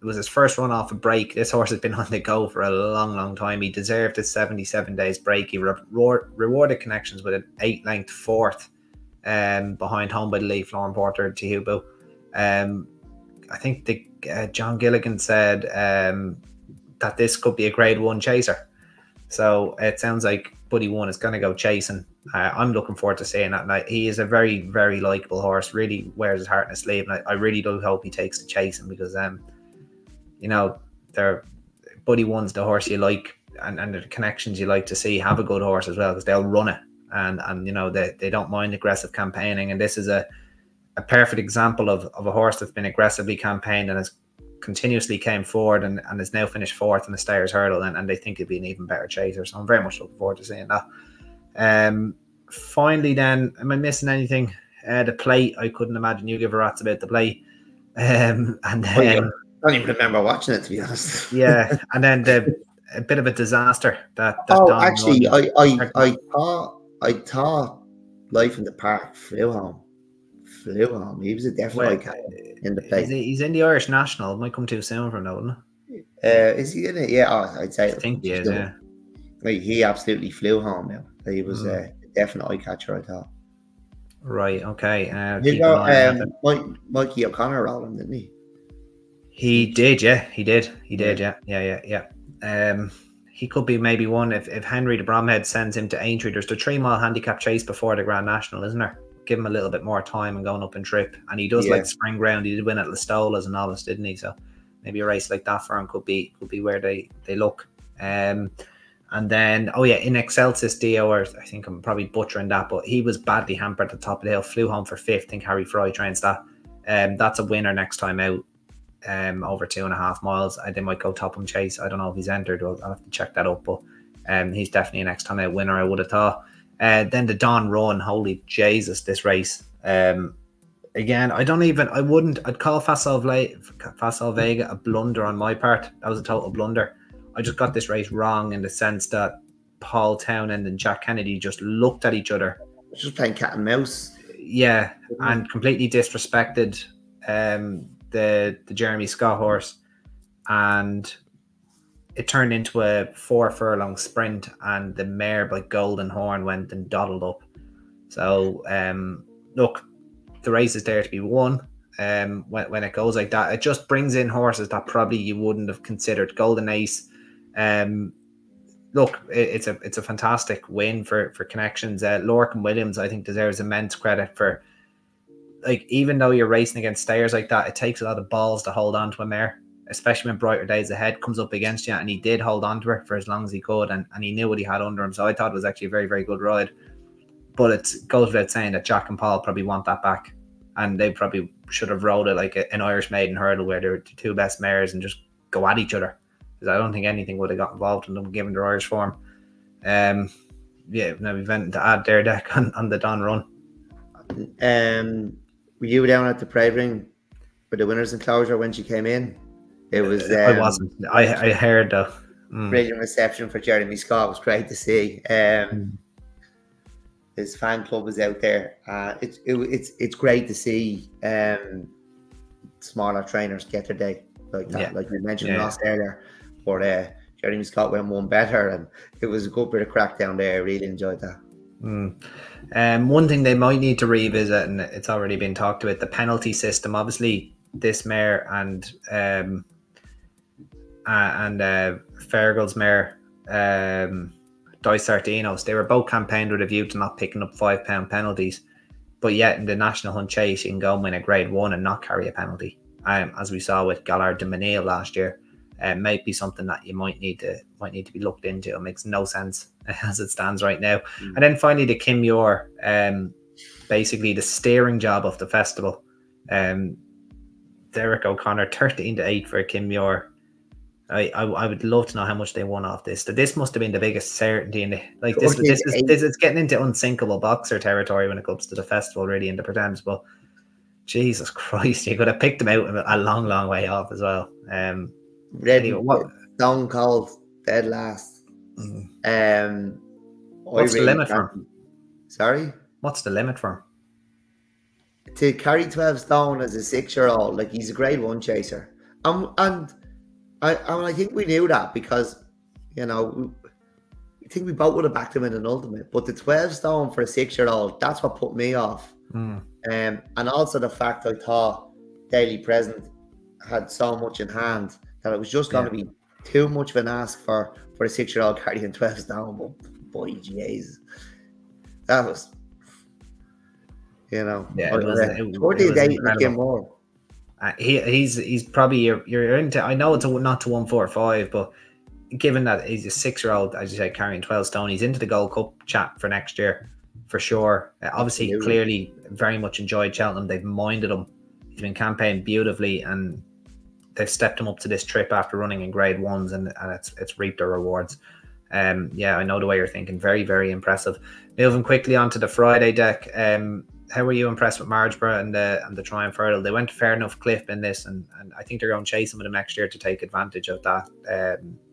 It was his first run off a break. This horse has been on the go for a long time. He deserved his 77 days break. He rewarded Connections with an 8-length fourth behind Home by the Lee, Flooring Porter and Tehupu. I think John Gilligan said that this could be a grade 1 chaser. So it sounds like Buddy One is going to go chasing. I'm looking forward to seeing that. And he is a very, very likeable horse. Really wears his heart in his sleeve. And I really do hope he takes the chasing because, you know, Buddy One's the horse you like, and the Connections you like to see have a good horse as well because they'll run it. And you know, they don't mind aggressive campaigning. And this is a perfect example of a horse that's been aggressively campaigned and has continuously came forward and has now finished fourth in the Stayers Hurdle, and they think it'd be an even better chaser. So I'm very much looking forward to seeing that. Finally then, am I missing anything? The plate, I couldn't imagine you give a rat's about the plate. And then I don't even remember watching it, to be honest. Yeah, and then a bit of a disaster that Don actually I thought Life in the Park flew home. He was a definite in the play. He's in the Irish National. It might come too soon for him, wouldn't it? Is he in it? Yeah, I'd say. I think he is. Yeah, he absolutely flew home. Now he was a definite eye catcher, I thought. Right. Okay. He got Mikey O'Connor rolling, didn't he? He did. Yeah, he did. Yeah. He could be maybe one if Henry de Bromhead sends him to Aintree. There's the 3-mile handicap chase before the Grand National, isn't there? Give him a little bit more time and going up and trip, and he does like spring ground. He did win at Listowel as a novice, didn't he? So maybe a race like that for him could be where they look. And then in Excelsis Dio, or I think I'm probably butchering that, but he was badly hampered at the top of the hill, flew home for 5th. I think Harry Fry trains that. That's a winner next time out, over 2.5 miles. They might go Topham Chase. I don't know if he's entered. I'll have to check that up, but he's definitely a next time out winner, I would have thought. Then the Don Run, holy Jesus, this race. Again, I'd call Facile Vega a blunder on my part. That was a total blunder. I just got this race wrong in the sense that Paul Townend and Jack Kennedy just looked at each other. Just playing cat and mouse. Yeah, and completely disrespected the Jeremy Scott horse, and it turned into a 4 furlong sprint, and the mare by Golden Horn went and dawdled up. So look, the race is there to be won. When it goes like that, it just brings in horses that probably you wouldn't have considered. Golden Ace, look, it's a fantastic win for Connections. Lorcan Williams, I think, deserves immense credit for, like, even though you're racing against stayers like that, it takes a lot of balls to hold on to a mare, especially when Brighter Days Ahead comes up against you, and he did hold on to her for as long as he could, and he knew what he had under him. So I thought it was actually a very, very good ride. But it goes without saying that Jack and Paul probably want that back, and they probably should have rode it like an Irish maiden hurdle where they were the two best mares and just go at each other, because I don't think anything would have got involved in them given their Irish form. Yeah, now we've anything to add there, Dec, on the Don Run. Were you down at the Parade Ring for the winners enclosure when she came in? It was. I wasn't. I heard though. Great reception for Jeremy Scott. It was great to see. His fan club was out there. It's great to see smaller trainers get their day like that. Yeah. Like we mentioned last earlier, but Jeremy Scott went one better, and it was a good bit of crack down there. I really enjoyed that. One thing they might need to revisit, and it's already been talked about, the penalty system. Obviously, this mare and Fergal's mare, Dice Sardinos, they were both campaigned with a view to not picking up £5 penalties, but yet in the National Hunt Chase you can go and win a Grade 1 and not carry a penalty, as we saw with Gallard de Menil last year. Might be something that you might need to be looked into. It makes no sense as it stands right now. And then finally the Kim Muir, basically the steering job of the festival. Derek O'Connor 13-8 for Kim Muir. I would love to know how much they won off this. This must have been the biggest certainty in the, like, this is getting into unsinkable boxer territory when it comes to the festival, really, in the Pretems. But Jesus Christ, you could have picked them out a long, long way off as well. Stone Cold dead last. What's the limit for him? Sorry? What's the limit for him? To carry 12 stone as a 6-year-old, like, he's a Grade 1 chaser. And I think we knew that because, you know, I think we both would have backed him in an ultimate. But the 12 stone for a 6-year-old, that's what put me off. And also the fact I thought Daily Present had so much in hand that it was just going to be too much of an ask for a 6-year-old carrying 12 stone. But boy, Jesus, that was, you know, more. He's probably you're into. I know it's not to 145, but given that he's a 6-year-old, as you say, carrying 12 stone, he's into the Gold Cup chat for next year for sure. Obviously, clearly, very much enjoyed Cheltenham. They've minded him. He's been campaigned beautifully, and they've stepped him up to this trip after running in Grade 1s, and it's reaped their rewards. Yeah, I know the way you're thinking. Very, very impressive. Moving quickly on to the Friday Deck. How were you impressed with Margeborough and the Triumph Hurdle? They went to Fair Enough Cliff in this, and I think they're going to chase them with them next year to take advantage of that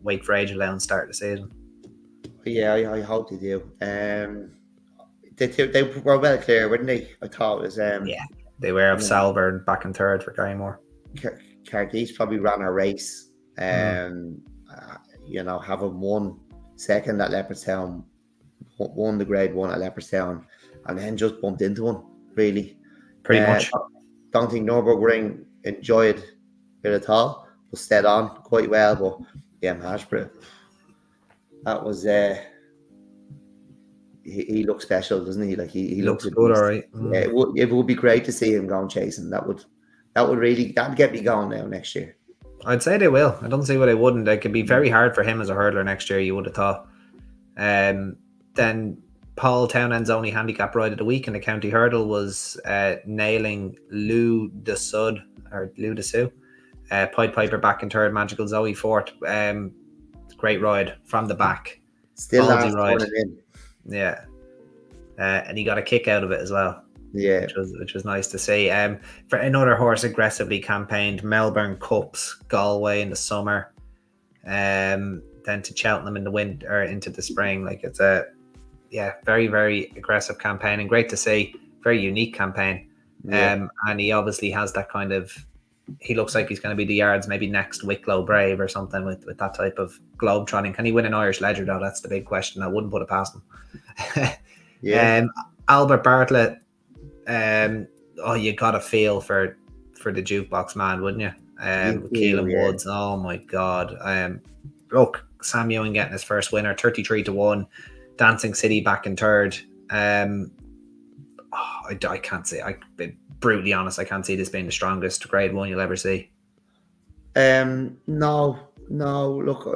wait for age allowance start of the season. Yeah, I hope they do. They were well clear, weren't they? I thought it was yeah, they were of Salver back in third for Garrymore. Cardiff probably ran a race, you know, having won second at Leopardstown, won the Grade 1 at Leopardstown, and then just bumped into one, really. Pretty much. Don't think Nürburgring enjoyed it at all. Was stayed on quite well, but yeah, Margeborough, that was he looks special, doesn't he? Like he looks good, all right. Yeah, it would be great to see him going chasing. That'd get me going now next year. I'd say they will. I don't see why they wouldn't. It could be very hard for him as a hurdler next year, you would have thought. Then Paul Townend's only handicap ride of the week in the county hurdle was nailing Lou de Sud, Pied Piper back in third, Magical Zoe fourth. Great ride from the back. Still last ride. Yeah. And he got a kick out of it as well. Yeah, which was nice to see. For another horse aggressively campaigned, Melbourne Cups, Galway in the summer, then to Cheltenham in the winter, into the spring. Like, it's a very, very aggressive campaign, and great to see. very unique campaign. And he obviously has that kind of, he looks like he's going to be the yards maybe next Wicklow Brave or something with that type of globe trotting. Can he win an Irish Ledger though? That's the big question. I wouldn't put it past him. Albert Bartlett, you got a feel for the jukebox man, wouldn't you? Keelan Woods, oh my God. Look, Sam Ewing getting his first winner, 33-1. Dancing City back in third. I can't say, I'll be brutally honest, I can't see this being the strongest Grade 1 you'll ever see. No, look,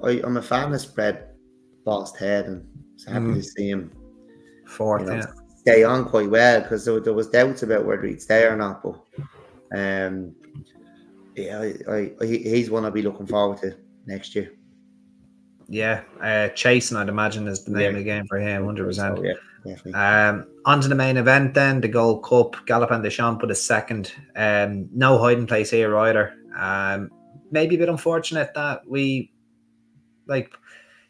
I'm a fan of Spread Lost Head, and I was happy to see him fourth, stay on quite well, because there was doubts about whether he'd stay or not, but he's one I'll be looking forward to next year. Chasing, I'd imagine, is the name of the game for him, 100%. So, definitely. On to the main event then, the Gold Cup. Galopin Des Champs put a second. No hiding place here either. Maybe a bit unfortunate that it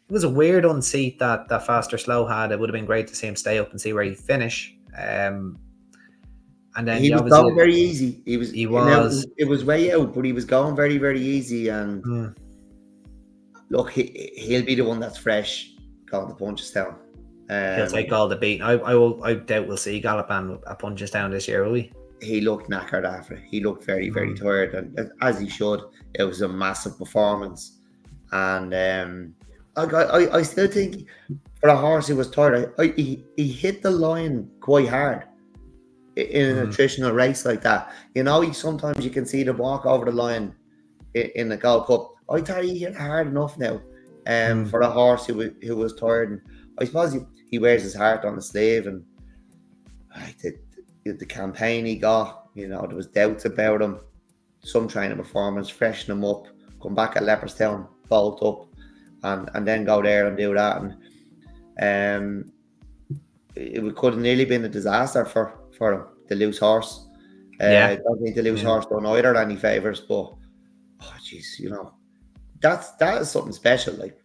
was a weird unseat that Faster Slow had. It would have been great to see him stay up and see where he finish. And then he was going very easy. It was way out, but he was going very, very easy. And look, he'll be the one that's fresh going to Punchestown. He'll take all the beat. I doubt we'll see Galopin at Punchestown this year, will we? He looked knackered after. He looked very, very tired, and as he should. It was a massive performance, and I still think for a horse who was tired, he hit the line quite hard in a nutritional race like that. Sometimes you can see the walk over the line in the Gold Cup. I thought he hit hard enough now for a horse who was tired. And I suppose he wears his heart on the sleeve, and the campaign he got, there was doubts about him. Some training performance, freshen him up, come back at Leopardstown, bolt up, and then go there and do that. And it could have nearly been a disaster for him, the loose horse. I don't think the loose horse done either any favours, but that is something special. Like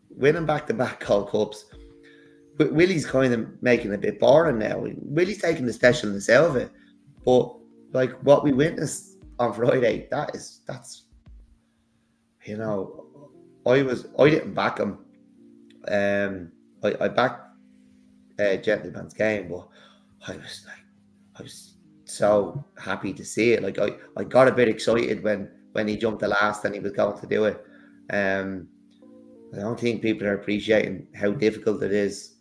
winning back-to-back Gold Cups. Willie's kind of making it a bit boring now. Willie's taking the specialness out of it, but like what we witnessed on Friday, that's I didn't back him. I backed Gentleman's Game, but I was so happy to see it. Like I got a bit excited when he jumped the last and he was going to do it. I don't think people are appreciating how difficult it is.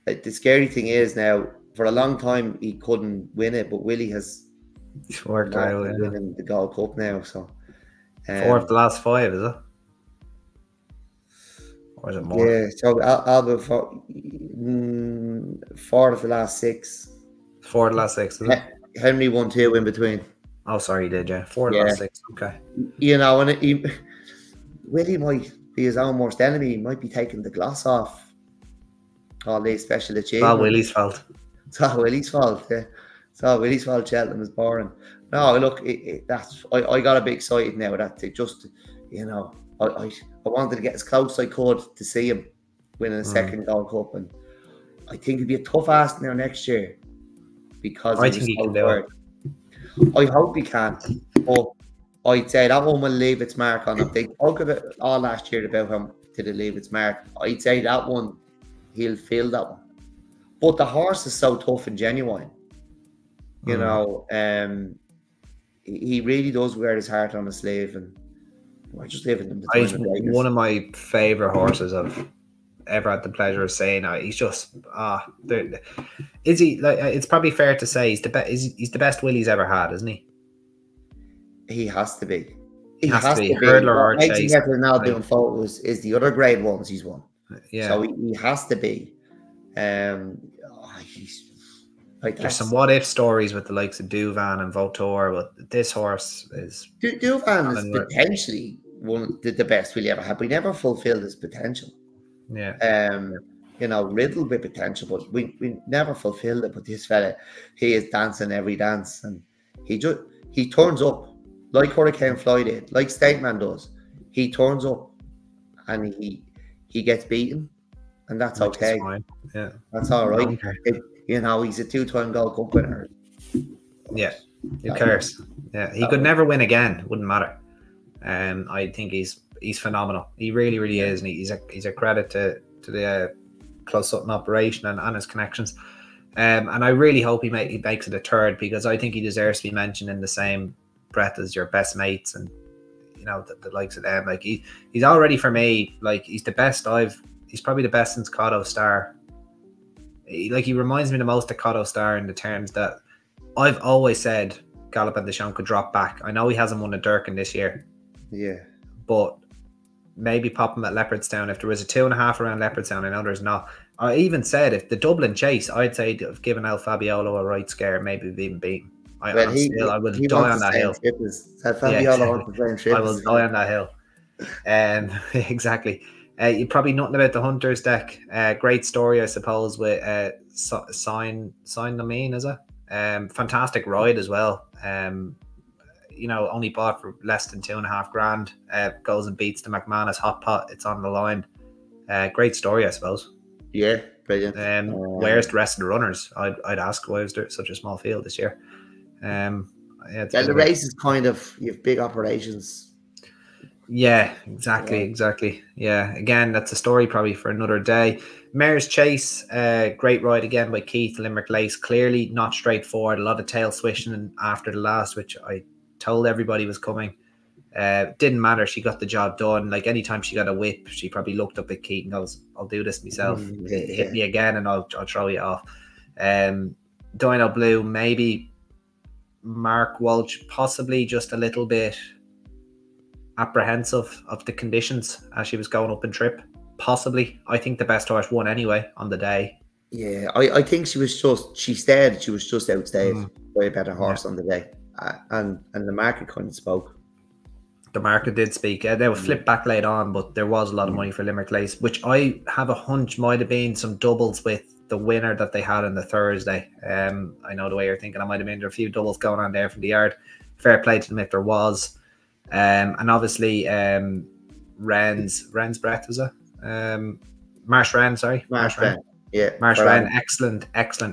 The scary thing is now, for a long time he couldn't win it, but Willie has worked out winning the Gold Cup now. So 4 of the last 5, is it? Or is it more? Yeah, so Albert 4 of the last 6. 4 of the last 6, is it? Henry won 2 in between. Oh, sorry, he did, 4 of the last 6. Okay. And Willie might be his own worst enemy. He might be taking the gloss off all these special achievements. It's all Willie's fault. It's all Willie's fault, yeah. It's all Willie's fault. Cheltenham is boring. No, look, I got a bit excited now that it just, I wanted to get as close as I could to see him winning a second Gold Cup, and I think it'd be a tough ask now next year because I think he can do it. I hope he can, but I'd say that one will leave its mark on him. They spoke of it all last year about him to leave its mark. I'd say that one, he'll feel that one. But the horse is so tough and genuine. He really does wear his heart on his sleeve, and I just live in the He's one of my favourite horses I've ever had the pleasure of saying. He's just is he? Like, it's probably fair to say he's the best Willie's ever had, isn't he? He has to be. He has to be. Hurdler or chase. Now doing photos is the other Grade 1s he's won. Yeah. So he has to be. There's some what if stories with the likes of Duvan and Vautour, but this horse is Duvan is potentially one of the best Willie ever had, but he never fulfilled his potential. Yeah. Riddled with potential, but we never fulfilled it. But this fella, he is dancing every dance, and he turns up like Hurricane Fly did, like Stateman does. He turns up and he gets beaten, and that's okay. Yeah, that's all right. You know, he's a 2-time Gold Cup winner. Yeah, who cares? Yeah, he could never win again. Wouldn't matter. I think he's phenomenal. He really is, and he's a credit to the Close Sutton operation and his connections. And I really hope he makes it a third, because I think he deserves to be mentioned in the same breath as your best mates and, you know, the likes of them. Like he's already, for me, like he's the best he's probably the best since Cotto Star. He reminds me the most of Cotto Star in the terms that I've always said Gallup and Deschamps could drop back. I know he hasn't won a Durkin this year. Yeah. But maybe pop him at Leopardstown. If there was a 2.5 around Leopardstown, I know there's not. I even said if the Dublin chase, I'd say have given El Fabiolo a right scare, maybe we've even beat him. I will die on that hill. I will die on that hill. Exactly. You probably nothing about the Hunters deck. Great story, I suppose, with Sign the Mean, is it? Fantastic ride as well. You know, only bought for less than 2.5 grand. Goes and beats the McManus Hot Pot. It's on the line. Great story, I suppose. Yeah, brilliant. Where's the rest of the runners? I'd ask, why is there such a small field this year? Yeah, the race is kind of, you have big operations. Yeah, exactly. Yeah, again, that's a story probably for another day. Mare's Chase, great ride again by Keith, Limerick Lace. Clearly not straightforward. A lot of tail swishing after the last, which I told everybody was coming. Didn't matter. She got the job done. Like anytime she got a whip, she probably looked up at Keith and goes, "I'll do this myself. Hit me again, and I'll throw you off." Dino Blue, maybe. Mark Walsh, possibly just a little bit apprehensive of the conditions as she was going up in trip. Possibly. I think the best horse won anyway on the day. Yeah, I think she was just outstayed by a better horse on the day. And the market kind of spoke. The market did speak. They were flipped back late on, but there was a lot of money for Limerick Lace, which I have a hunch might have been some doubles with the winner that they had on the Thursday. I know the way you're thinking. I might have been there a few doubles going on there from the yard. Fair play to them if there was. And obviously, Wren's Breath, was it? Marsh Wren, sorry. Marsh Wren. Yeah. Marsh Wren, excellent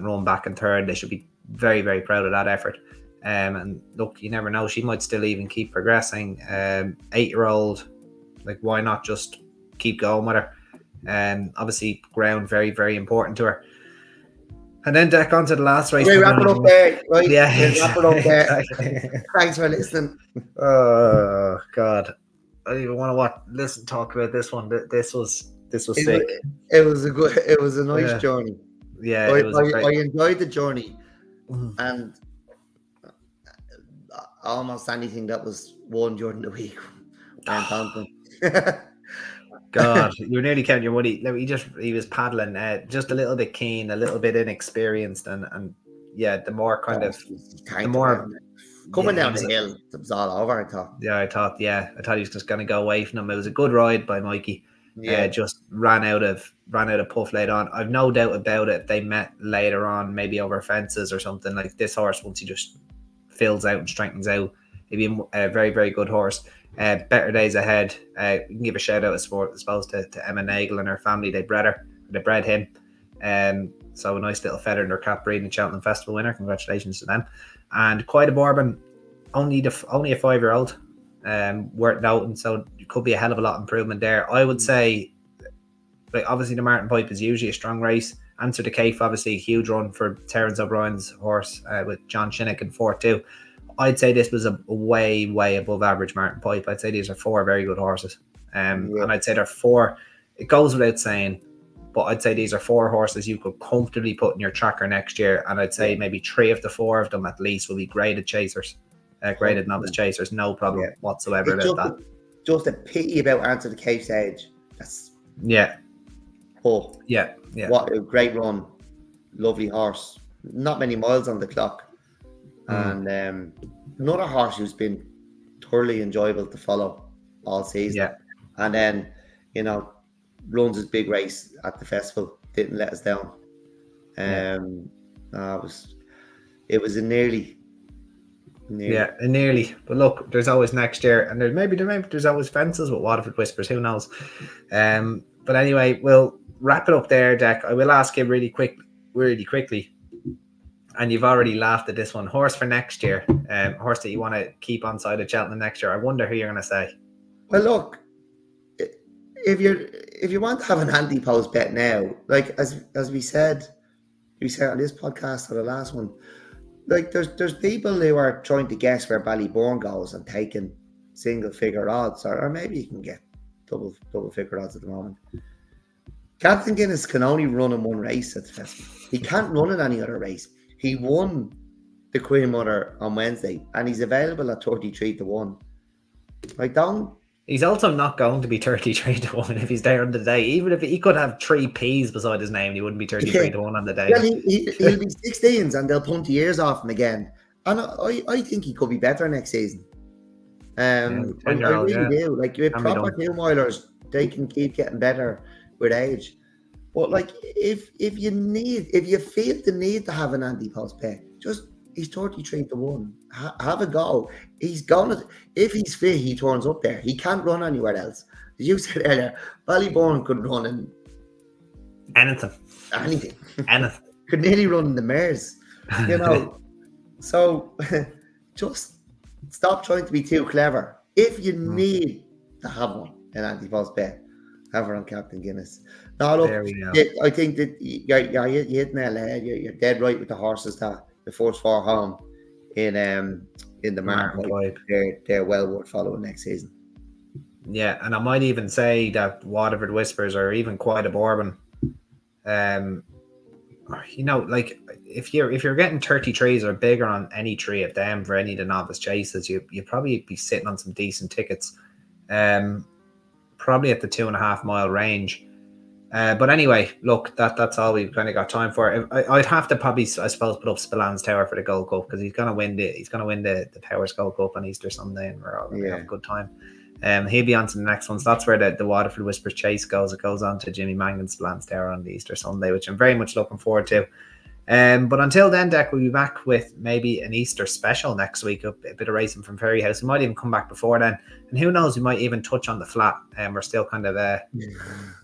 run back in third. They should be very, very proud of that effort. And look, you never know. She might still even keep progressing. 8-year-old, like, why not just keep going with her? Obviously, ground very, very important to her. And then Dec onto the last race. We wrap it up there, right? Yeah, wrap it up there. Thanks for listening. Oh God, I don't even want to talk about this one. This was sick. It was a nice journey. Yeah, I enjoyed the journey, and almost anything that was won during the week went on. God, you're nearly counting your money. No, he was paddling, just a little bit keen, a little bit inexperienced, and yeah, the more kind of the more coming down the hill, it was all over. I thought he was just going to go away from him. It was a good ride by Mikey. Yeah, just ran out of puff late on. I've no doubt about it. If they met later on, maybe over fences or something, like this horse, once he just fills out and strengthens out, he'd be a very, very good horse. Better days ahead. We can give a shout out, I suppose, to Emma Nagel and her family. They bred him. So a nice little feather in their cap, breeding the Cheltenham Festival winner. Congratulations to them. And Quite a Bourbon, only a 5-year-old. Worth noting. So it could be a hell of a lot of improvement there. I would say, like, obviously the Martin Pipe is usually a strong race. Answer the Cape, obviously a huge run for Terence O'Brien's horse with John Shinnick in 4-2. I'd say this was a way, way above average Martin Pipe. I'd say these are 4 very good horses. And I'd say they're 4, it goes without saying, but I'd say these are 4 horses you could comfortably put in your tracker next year. And I'd say maybe 3 of the 4 of them at least will be graded chasers, graded novice chasers. No problem whatsoever about that. Just a pity about Answer the Cape stage. That's Yeah. What a great run. Lovely horse. Not many miles on the clock. And another horse who's been thoroughly enjoyable to follow all season. Yeah. And then, runs his big race at the festival. Didn't let us down. It was a nearly. Yeah, a nearly. But look, there's always next year, and there's always fences with Waterford Whispers. Who knows? But anyway, we'll wrap it up there, Dec. I will ask you really quickly. And you've already laughed at this one. Horse for next year. Horse that you want to keep on side of Cheltenham next year. I wonder who you're going to say. Well, look, if you want to have an anti-post bet now, like as we said on this podcast or the last one, like there's people who are trying to guess where Ballybourne goes and taking single figure odds, or maybe you can get double figure odds at the moment. Captain Guinness can only run in one race at the festival. He can't run in any other race. He won the Queen Mother on Wednesday, and he's available at 33-1. Like, he's also not going to be 33-1 if he's there on the day. Even if he could have 3 P's beside his name, he wouldn't be 33-1 on the day. Well, he'll be 16s, and they'll punt the ears off him again. And I think he could be better next season. I really do. Like, with proper new milers, they can keep getting better with age. But like, if you feel the need to have an anti-post bet, he's 33-1. Have a go. If he's fit, he turns up there. He can't run anywhere else. As you said earlier, Ballybourne could run in anything. Could nearly run in the mares, you know. So just stop trying to be too clever. If you need to have an anti-post bet, have her on Captain Guinness. No, look, I think that you're hitting nail ahead. You're dead right with the horses that the first 4 home in the market. They're well worth following next season. Yeah, and I might even say that Waterford Whispers or even Quite a Bourbon. You know, like if you're getting 33s or bigger on any tree of them for any of the novice chases, you probably be sitting on some decent tickets. Probably at the 2.5 mile range. But anyway, look, that's all we've kind of got time for. I'd have to probably, I suppose, put up Spillane Tower for the Gold Cup, because he's gonna win the Powers Gold Cup on Easter Sunday, and we're all gonna have a good time. He'll be on to the next one. So that's where the Waterford Whispers chase goes. It goes on to Jimmy Mangan's Spillane Tower on the Easter Sunday, which I'm very much looking forward to. But until then, Dec, we'll be back with maybe an Easter special next week, a bit of racing from Ferryhouse. We might even come back before then, and who knows, we might even touch on the flat. We're still kind of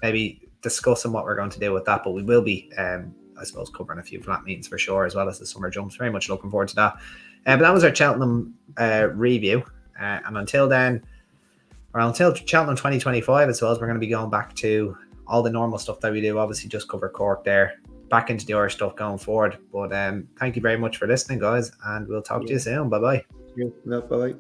maybe discussing what we're going to do with that, but we will be I suppose covering a few flat meetings for sure, as well as the summer jumps. Very much looking forward to that. But that was our Cheltenham review, and until then, or until Cheltenham 2025, I suppose we're going to be going back to all the normal stuff that we do. Obviously just cover Cork there, back into the Irish stuff going forward. But thank you very much for listening, guys, and we'll talk to you soon. Bye bye. Bye bye.